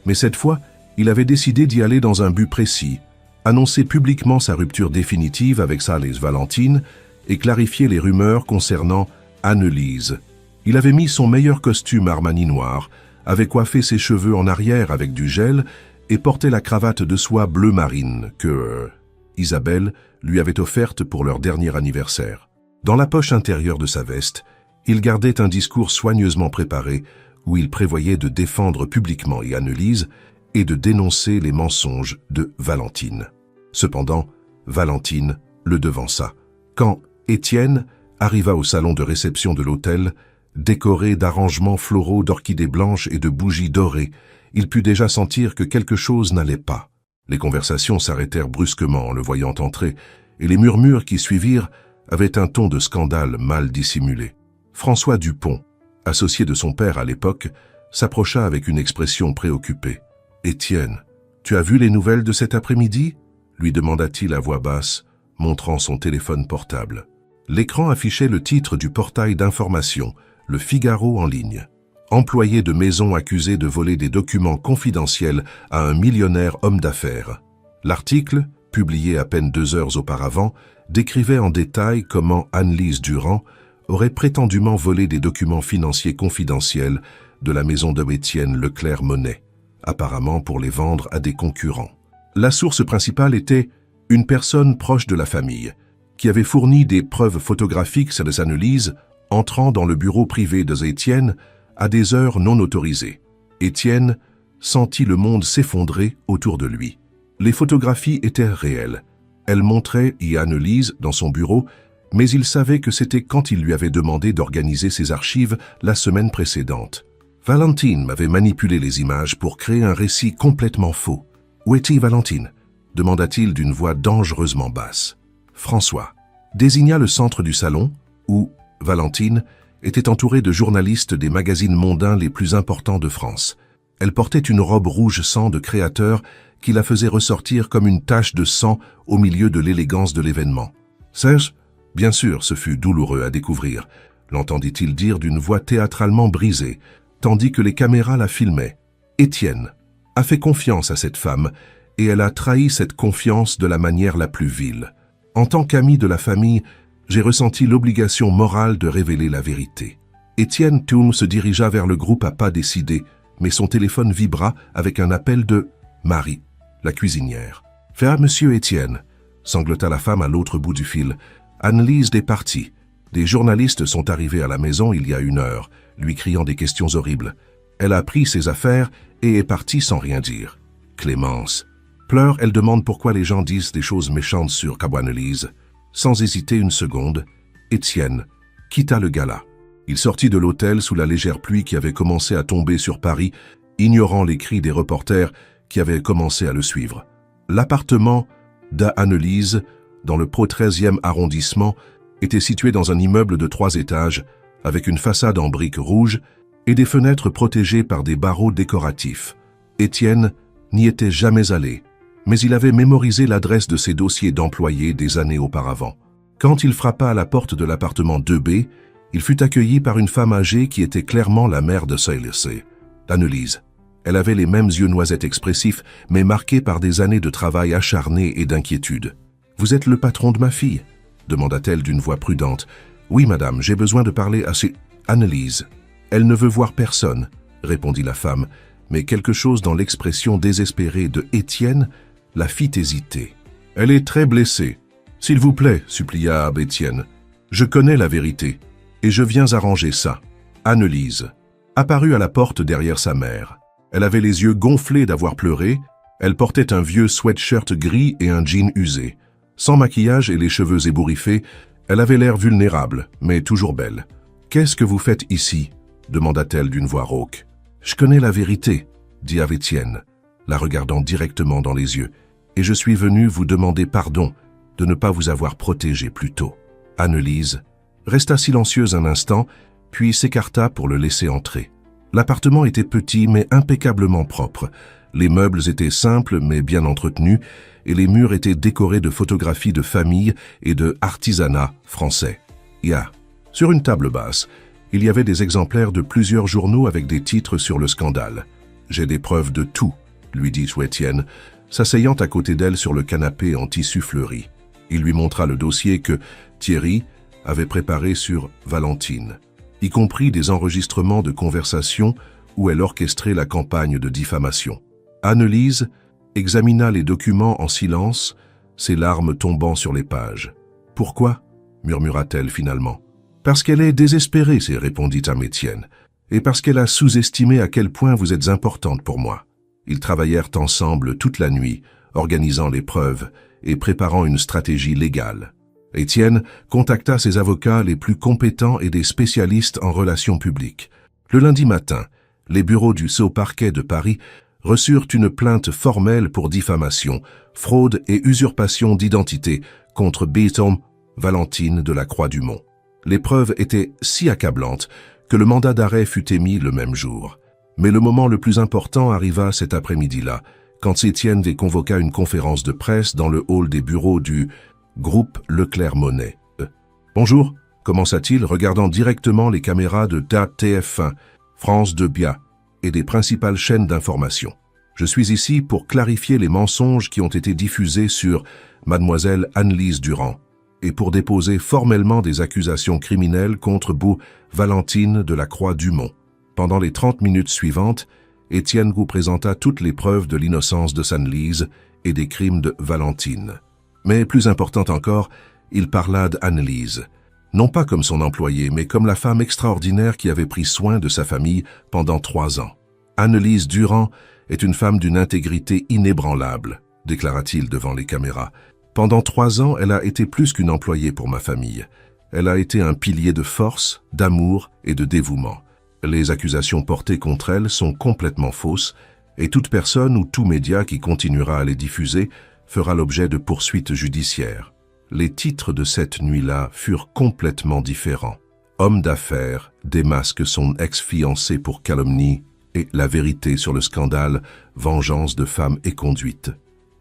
mais cette fois, il avait décidé d'y aller dans un but précis, annoncer publiquement sa rupture définitive avec Salès Valentine et clarifier les rumeurs concernant Annelise. Il avait mis son meilleur costume Armani noir, avait coiffé ses cheveux en arrière avec du gel et portait la cravate de soie bleu marine que Isabelle lui avait offerte pour leur dernier anniversaire. Dans la poche intérieure de sa veste, il gardait un discours soigneusement préparé où il prévoyait de défendre publiquement Annelise et de dénoncer les mensonges de Valentine. Cependant, Valentine le devança. Quand Étienne arriva au salon de réception de l'hôtel, décoré d'arrangements floraux d'orchidées blanches et de bougies dorées, il put déjà sentir que quelque chose n'allait pas. Les conversations s'arrêtèrent brusquement en le voyant entrer, et les murmures qui suivirent avaient un ton de scandale mal dissimulé. François Dupont, associé de son père à l'époque, s'approcha avec une expression préoccupée. « Étienne, tu as vu les nouvelles de cet après-midi » lui demanda-t-il à voix basse, montrant son téléphone portable. L'écran affichait le titre du portail d'information, Le Figaro en ligne. Employé de maison accusé de voler des documents confidentiels à un millionnaire homme d'affaires. L'article, publié à peine 2 heures auparavant, décrivait en détail comment Annelise Durand aurait prétendument volé des documents financiers confidentiels de la maison de Étienne Leclerc-Monet, apparemment pour les vendre à des concurrents. La source principale était une personne proche de la famille, qui avait fourni des preuves photographiques sur les Annelise entrant dans le bureau privé de Étienne à des heures non autorisées. Étienne sentit le monde s'effondrer autour de lui. Les photographies étaient réelles. Elles montraient Anne-Lise dans son bureau, mais il savait que c'était quand il lui avait demandé d'organiser ses archives la semaine précédente. Valentine m'avait manipulé les images pour créer un récit complètement faux. « Où est-il, Valentine » demanda-t-il d'une voix dangereusement basse. François désigna le centre du salon où Valentine était entourée de journalistes des magazines mondains les plus importants de France. Elle portait une robe rouge sang de créateur qui la faisait ressortir comme une tache de sang au milieu de l'élégance de l'événement. « Serge ?» Bien sûr, ce fut douloureux à découvrir, l'entendit-il dire d'une voix théâtralement brisée, tandis que les caméras la filmaient. Étienne a fait confiance à cette femme et elle a trahi cette confiance de la manière la plus vile. En tant qu'ami de la famille, j'ai ressenti l'obligation morale de révéler la vérité. Étienne Toum se dirigea vers le groupe à pas décidés, mais son téléphone vibra avec un appel de Marie, la cuisinière. « Fais monsieur Étienne !» sanglota la femme à l'autre bout du fil. Anne-Lise est partie. Des journalistes sont arrivés à la maison il y a 1 heure, lui criant des questions horribles. Elle a pris ses affaires et est partie sans rien dire. Clémence pleure, elle demande pourquoi les gens disent des choses méchantes sur Anne-Lise. Sans hésiter une seconde, Étienne quitta le gala. Il sortit de l'hôtel sous la légère pluie qui avait commencé à tomber sur Paris, ignorant les cris des reporters qui avaient commencé à le suivre. L'appartement d'Anne-Lise, dans le Pro 13e arrondissement, était situé dans un immeuble de 3 étages, avec une façade en briques rouges et des fenêtres protégées par des barreaux décoratifs. Étienne n'y était jamais allé, mais il avait mémorisé l'adresse de ses dossiers d'employés des années auparavant. Quand il frappa à la porte de l'appartement 2B, il fut accueilli par une femme âgée qui était clairement la mère de Sailesé, Anne-Lise. Elle avait les mêmes yeux noisettes expressifs, mais marqués par des années de travail acharné et d'inquiétude. « Vous êtes le patron de ma fille ?» demanda-t-elle d'une voix prudente. « Oui, madame, j'ai besoin de parler à Anne-Lise. »« Elle ne veut voir personne, » répondit la femme, mais quelque chose dans l'expression désespérée de Étienne la fit hésiter. « Elle est très blessée. S'il vous plaît, supplia Étienne. Je connais la vérité, et je viens arranger ça. » Anne-Lise apparut à la porte derrière sa mère. Elle avait les yeux gonflés d'avoir pleuré, elle portait un vieux sweatshirt gris et un jean usé. Sans maquillage et les cheveux ébouriffés, elle avait l'air vulnérable, mais toujours belle. « Qu'est-ce que vous faites ici ?» demanda-t-elle d'une voix rauque. « Je connais la vérité, » dit Étienne, la regardant directement dans les yeux, « et je suis venu vous demander pardon de ne pas vous avoir protégé plus tôt. » Anne-Lise resta silencieuse un instant, puis s'écarta pour le laisser entrer. L'appartement était petit mais impeccablement propre. Les meubles étaient simples mais bien entretenus, et les murs étaient décorés de photographies de famille et de artisanat français. Sur une table basse, il y avait des exemplaires de plusieurs journaux avec des titres sur le scandale. « J'ai des preuves de tout », lui dit Étienne, s'asseyant à côté d'elle sur le canapé en tissu fleuri. Il lui montra le dossier que Thierry avait préparé sur Valentine, y compris des enregistrements de conversations où elle orchestrait la campagne de diffamation. Anne-Lise examina les documents en silence, ses larmes tombant sur les pages. « Pourquoi ?» murmura-t-elle finalement. « Parce qu'elle est désespérée, répondit Étienne, et parce qu'elle a sous-estimé à quel point vous êtes importante pour moi. » Ils travaillèrent ensemble toute la nuit, organisant les preuves et préparant une stratégie légale. Étienne contacta ses avocats les plus compétents et des spécialistes en relations publiques. Le lundi matin, les bureaux du Haut Parquet de Paris reçurent une plainte formelle pour diffamation, fraude et usurpation d'identité contre Beaton Valentine de la Croix-du-Mont. Les preuves étaient si accablantes que le mandat d'arrêt fut émis le même jour. Mais le moment le plus important arriva cet après-midi-là, quand Étienne convoqua une conférence de presse dans le hall des bureaux du groupe Leclerc-Monnet. « Bonjour », commença-t-il, regardant directement les caméras de TF1, France 2 BIA et des principales chaînes d'information. « Je suis ici pour clarifier les mensonges qui ont été diffusés sur Mademoiselle Anne-Lise Durand et pour déposer formellement des accusations criminelles contre Valentine de la Croix-du-Mont. » Pendant les 30 minutes suivantes, Étienne vous présenta toutes les preuves de l'innocence de Anne-Lise et des crimes de Valentine. Mais plus important encore, il parla d'Anne-Lise, non pas comme son employée, mais comme la femme extraordinaire qui avait pris soin de sa famille pendant 3 ans. Anne-Lise Durand est une femme d'une intégrité inébranlable, déclara-t-il devant les caméras. Pendant 3 ans, elle a été plus qu'une employée pour ma famille. Elle a été un pilier de force, d'amour et de dévouement. Les accusations portées contre elle sont complètement fausses et toute personne ou tout média qui continuera à les diffuser fera l'objet de poursuites judiciaires. Les titres de cette nuit-là furent complètement différents. Homme d'affaires démasque son ex-fiancé pour calomnie et la vérité sur le scandale vengeance de femme éconduite.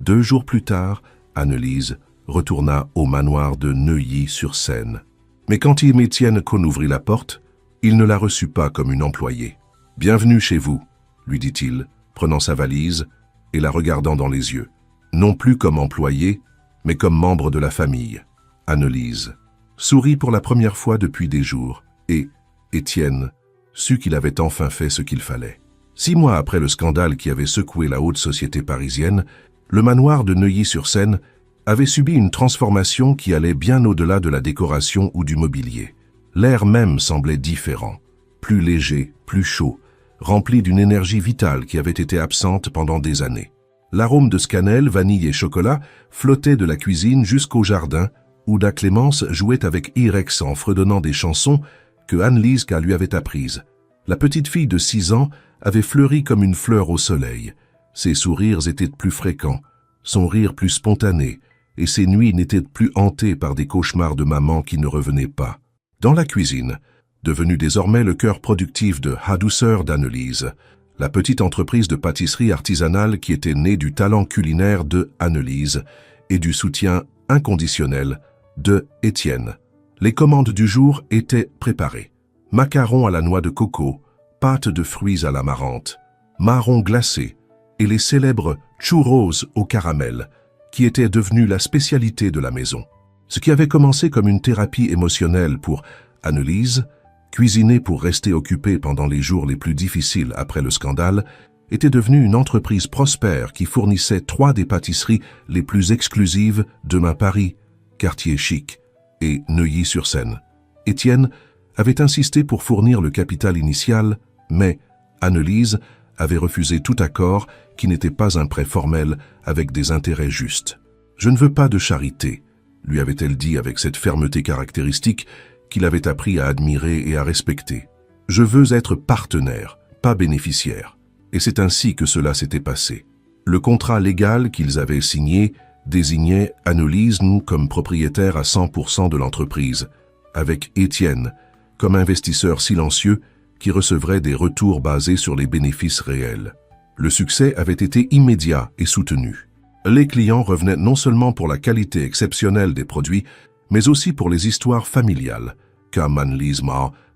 2 jours plus tard, Annelise retourna au manoir de Neuilly-sur-Seine. Mais quand Étienne Cohn ouvrit la porte, il ne la reçut pas comme une employée. « Bienvenue chez vous », lui dit-il, prenant sa valise et la regardant dans les yeux. Non plus comme employée, mais comme membre de la famille. Annelise sourit pour la première fois depuis des jours et Étienne sut qu'il avait enfin fait ce qu'il fallait. 6 mois après le scandale qui avait secoué la haute société parisienne, le manoir de Neuilly-sur-Seine avait subi une transformation qui allait bien au-delà de la décoration ou du mobilier. L'air même semblait différent, plus léger, plus chaud, rempli d'une énergie vitale qui avait été absente pendant des années. L'arôme de scannelle, vanille et chocolat flottait de la cuisine jusqu'au jardin où Da Clémence jouait avec Irex en fredonnant des chansons que Annelise lui avait apprises. La petite fille de 6 ans avait fleuri comme une fleur au soleil. Ses sourires étaient plus fréquents, son rire plus spontané, et ses nuits n'étaient plus hantées par des cauchemars de maman qui ne revenaient pas. Dans la cuisine, devenue désormais le cœur productif de Ha Douceur d'Annelise, la petite entreprise de pâtisserie artisanale qui était née du talent culinaire de Annelise et du soutien inconditionnel de Étienne. Les commandes du jour étaient préparées. Macarons à la noix de coco, pâtes de fruits à l'amarante, marrons glacés et les célèbres churros au caramel, qui étaient devenus la spécialité de la maison. Ce qui avait commencé comme une thérapie émotionnelle pour Annelise, cuisiner pour rester occupée pendant les jours les plus difficiles après le scandale, était devenu une entreprise prospère qui fournissait 3 des pâtisseries les plus exclusives Demain Paris, Quartier Chic et Neuilly-sur-Seine. Étienne avait insisté pour fournir le capital initial, mais Annelise avait refusé tout accord qui n'était pas un prêt formel avec des intérêts justes. « Je ne veux pas de charité », lui avait-elle dit avec cette fermeté caractéristique qu'il avait appris à admirer et à respecter. « Je veux être partenaire, pas bénéficiaire. » Et c'est ainsi que cela s'était passé. Le contrat légal qu'ils avaient signé désignait Annelise comme propriétaire à 100% de l'entreprise, avec Étienne comme investisseur silencieux qui recevrait des retours basés sur les bénéfices réels. Le succès avait été immédiat et soutenu. Les clients revenaient non seulement pour la qualité exceptionnelle des produits, mais aussi pour les histoires familiales qu'Annelise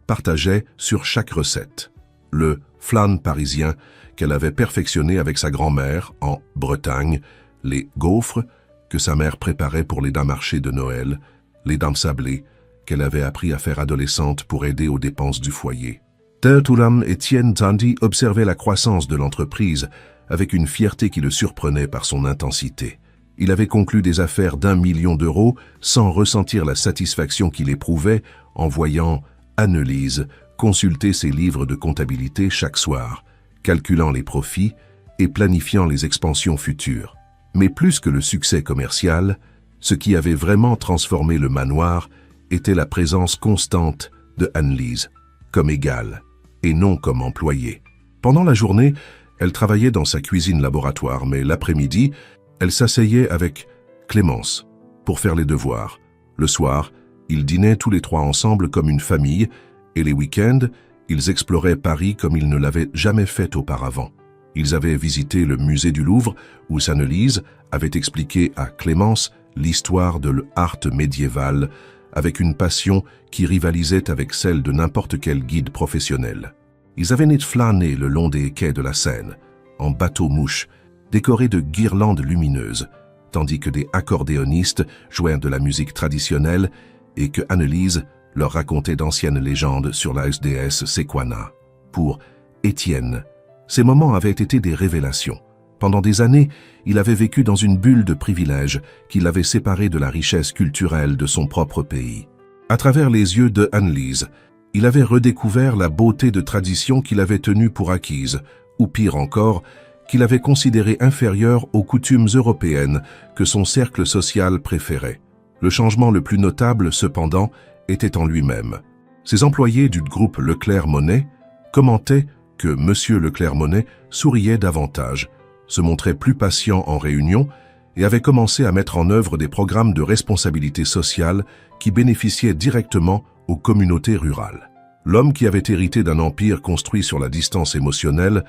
partageait sur chaque recette. Le flan parisien qu'elle avait perfectionné avec sa grand-mère en Bretagne, les gaufres que sa mère préparait pour les dames-marchés de Noël, les dames sablées qu'elle avait appris à faire adolescente pour aider aux dépenses du foyer. Tertulam Étienne Tandy observait la croissance de l'entreprise avec une fierté qui le surprenait par son intensité. Il avait conclu des affaires d'1 million d'euros sans ressentir la satisfaction qu'il éprouvait en voyant Annelise consulter ses livres de comptabilité chaque soir, calculant les profits et planifiant les expansions futures. Mais plus que le succès commercial, ce qui avait vraiment transformé le manoir était la présence constante de Annelise, comme égale, et non comme employée. Pendant la journée, elle travaillait dans sa cuisine laboratoire, mais l'après-midi, elle s'asseyait avec Clémence pour faire les devoirs. Le soir, ils dînaient tous les 3 ensemble comme une famille, et les week-ends, ils exploraient Paris comme ils ne l'avaient jamais fait auparavant. Ils avaient visité le musée du Louvre, où Annelise avait expliqué à Clémence l'histoire de l'art médiéval, avec une passion qui rivalisait avec celle de n'importe quel guide professionnel. Ils avaient flâné le long des quais de la Seine, en bateau-mouche, décorés de guirlandes lumineuses, tandis que des accordéonistes jouaient de la musique traditionnelle et que Annelise leur racontait d'anciennes légendes sur la déesse Sequana. Pour Étienne, ces moments avaient été des révélations. Pendant des années, il avait vécu dans une bulle de privilèges qui l'avait séparé de la richesse culturelle de son propre pays. À travers les yeux de Annelise, il avait redécouvert la beauté de traditions qu'il avait tenues pour acquises, ou pire encore, qu'il avait considéré inférieur aux coutumes européennes que son cercle social préférait. Le changement le plus notable, cependant, était en lui-même. Ses employés du groupe Leclerc-Monet commentaient que M. Leclerc-Monet souriait davantage, se montrait plus patient en réunion et avait commencé à mettre en œuvre des programmes de responsabilité sociale qui bénéficiaient directement aux communautés rurales. L'homme qui avait hérité d'un empire construit sur la distance émotionnelle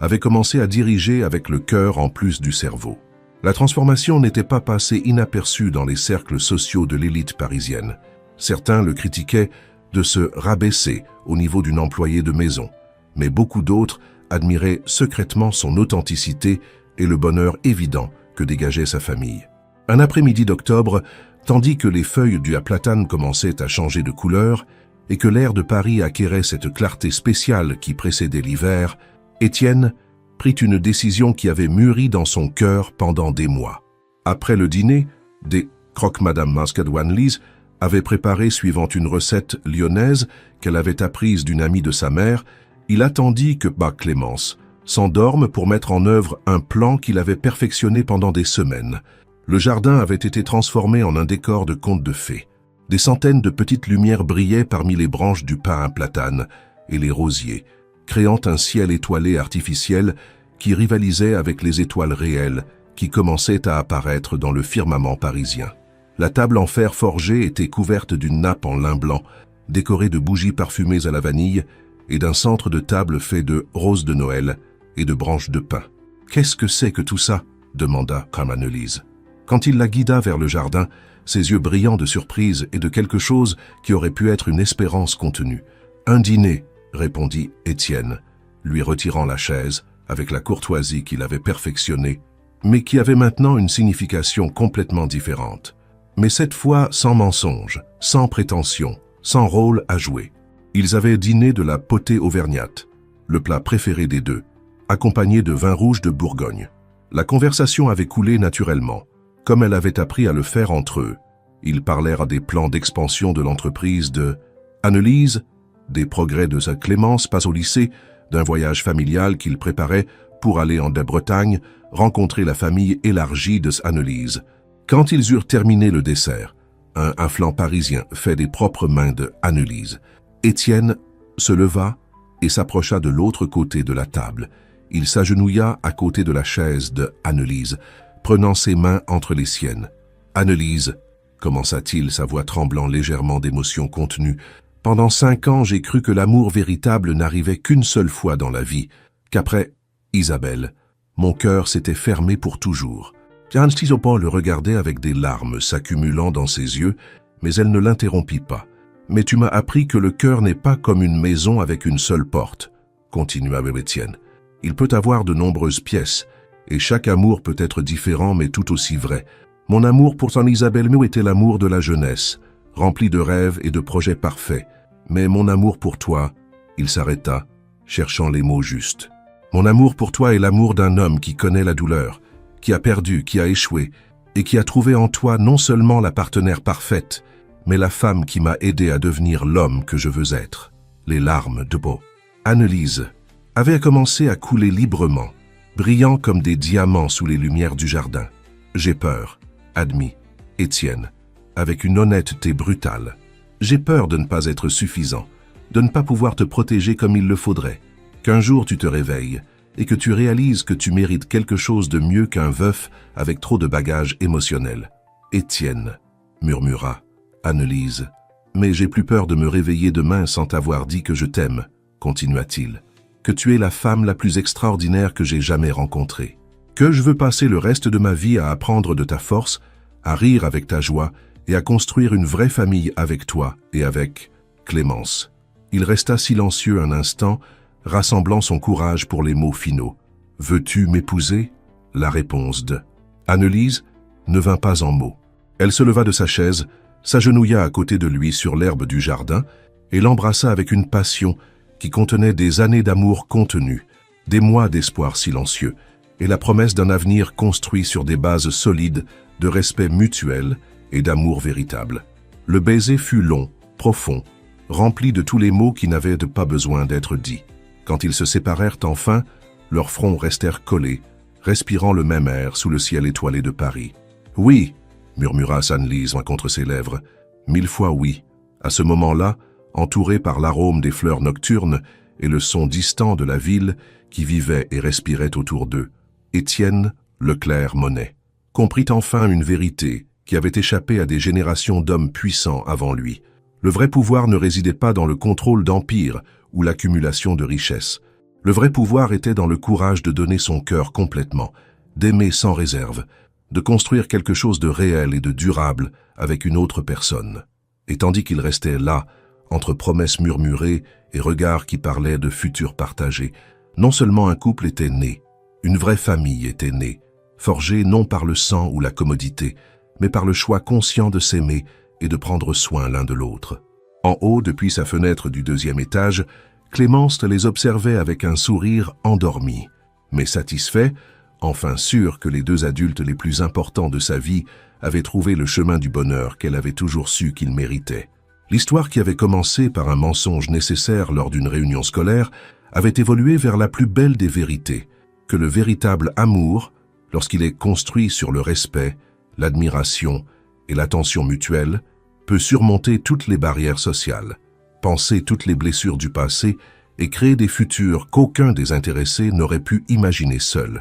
avait commencé à diriger avec le cœur en plus du cerveau. La transformation n'était pas passée inaperçue dans les cercles sociaux de l'élite parisienne. Certains le critiquaient de se rabaisser au niveau d'une employée de maison, mais beaucoup d'autres admiraient secrètement son authenticité et le bonheur évident que dégageait sa famille. Un après-midi d'octobre, tandis que les feuilles du platane commençaient à changer de couleur et que l'air de Paris acquérait cette clarté spéciale qui précédait l'hiver, Étienne prit une décision qui avait mûri dans son cœur pendant des mois. Après le dîner, des croque-madame Muscadouane-Lise avait préparé suivant une recette lyonnaise qu'elle avait apprise d'une amie de sa mère. Il attendit que Clémence s'endorme pour mettre en œuvre un plan qu'il avait perfectionné pendant des semaines. Le jardin avait été transformé en un décor de conte de fées. Des centaines de petites lumières brillaient parmi les branches du pin à platane et les rosiers, créant un ciel étoilé artificiel qui rivalisait avec les étoiles réelles qui commençaient à apparaître dans le firmament parisien. La table en fer forgé était couverte d'une nappe en lin blanc, décorée de bougies parfumées à la vanille et d'un centre de table fait de roses de Noël et de branches de pin. « Qu'est-ce que c'est que tout ça ?» demanda Annelise. Quand il la guida vers le jardin, ses yeux brillants de surprise et de quelque chose qui aurait pu être une espérance contenue. « Un dîner », répondit Étienne, lui retirant la chaise avec la courtoisie qu'il avait perfectionnée, mais qui avait maintenant une signification complètement différente. Mais cette fois sans mensonge, sans prétention, sans rôle à jouer. Ils avaient dîné de la potée auvergnate, le plat préféré des deux, accompagné de vin rouge de Bourgogne. La conversation avait coulé naturellement, comme elle avait appris à le faire entre eux. Ils parlèrent des plans d'expansion de l'entreprise de Annelise, des progrès de sa Clémence passe au lycée, d'un voyage familial qu'il préparait pour aller en Bretagne, rencontrer la famille élargie de Annelise. Quand ils eurent terminé le dessert, un flan parisien fait des propres mains de Annelise, Étienne se leva et s'approcha de l'autre côté de la table. Il s'agenouilla à côté de la chaise de Annelise, prenant ses mains entre les siennes. « Annelise, commença-t-il, sa voix tremblant légèrement d'émotion contenue, pendant 5 ans, j'ai cru que l'amour véritable n'arrivait qu'une seule fois dans la vie, qu'après Isabelle, mon cœur s'était fermé pour toujours. » Jeanne Stizopo le regardait avec des larmes s'accumulant dans ses yeux, mais elle ne l'interrompit pas. « Mais tu m'as appris que le cœur n'est pas comme une maison avec une seule porte, » continua Étienne. « Il peut avoir de nombreuses pièces, et chaque amour peut être différent mais tout aussi vrai. Mon amour pour ton Isabelle Meu était l'amour de la jeunesse, rempli de rêves et de projets parfaits. Mais mon amour pour toi, il s'arrêta, cherchant les mots justes. Mon amour pour toi est l'amour d'un homme qui connaît la douleur, qui a perdu, qui a échoué, et qui a trouvé en toi non seulement la partenaire parfaite, mais la femme qui m'a aidé à devenir l'homme que je veux être. » Les larmes de Beau. Annelise avait commencé à couler librement, brillant comme des diamants sous les lumières du jardin. « J'ai peur, » admit Étienne, avec une honnêteté brutale. « J'ai peur de ne pas être suffisant, de ne pas pouvoir te protéger comme il le faudrait, qu'un jour tu te réveilles et que tu réalises que tu mérites quelque chose de mieux qu'un veuf avec trop de bagages émotionnels. » « Étienne, » murmura Annelise, « mais j'ai plus peur de me réveiller demain sans t'avoir dit que je t'aime, » continua-t-il, « que tu es la femme la plus extraordinaire que j'ai jamais rencontrée, que je veux passer le reste de ma vie à apprendre de ta force, à rire avec ta joie et à construire une vraie famille avec toi et avec Clémence. » Il resta silencieux un instant, rassemblant son courage pour les mots finaux. « Veux-tu m'épouser » La réponse de Annelise ne vint pas en mots. Elle se leva de sa chaise, s'agenouilla à côté de lui sur l'herbe du jardin et l'embrassa avec une passion qui contenait des années d'amour contenu, des mois d'espoir silencieux et la promesse d'un avenir construit sur des bases solides de respect mutuel et d'amour véritable. Le baiser fut long, profond, rempli de tous les mots qui n'avaient pas besoin d'être dits. Quand ils se séparèrent enfin, leurs fronts restèrent collés, respirant le même air sous le ciel étoilé de Paris. « Oui !» murmura Sanli, joint contre ses lèvres. « 1000 fois oui !» À ce moment-là, entouré par l'arôme des fleurs nocturnes et le son distant de la ville qui vivait et respirait autour d'eux, Étienne Leclerc-Monet comprit enfin une vérité qui avait échappé à des générations d'hommes puissants avant lui. Le vrai pouvoir ne résidait pas dans le contrôle d'empire ou l'accumulation de richesses. Le vrai pouvoir était dans le courage de donner son cœur complètement, d'aimer sans réserve, de construire quelque chose de réel et de durable avec une autre personne. Et tandis qu'il restait là, entre promesses murmurées et regards qui parlaient de futurs partagés, non seulement un couple était né, une vraie famille était née, forgée non par le sang ou la commodité, mais par le choix conscient de s'aimer et de prendre soin l'un de l'autre. En haut, depuis sa fenêtre du 2e étage, Clémence les observait avec un sourire endormi, mais satisfait, enfin sûr que les 2 adultes les plus importants de sa vie avaient trouvé le chemin du bonheur qu'elle avait toujours su qu'ils méritaient. L'histoire qui avait commencé par un mensonge nécessaire lors d'une réunion scolaire avait évolué vers la plus belle des vérités, que le véritable amour, lorsqu'il est construit sur le respect, l'admiration et l'attention mutuelle, peut surmonter toutes les barrières sociales, panser toutes les blessures du passé et créer des futurs qu'aucun des intéressés n'aurait pu imaginer seul.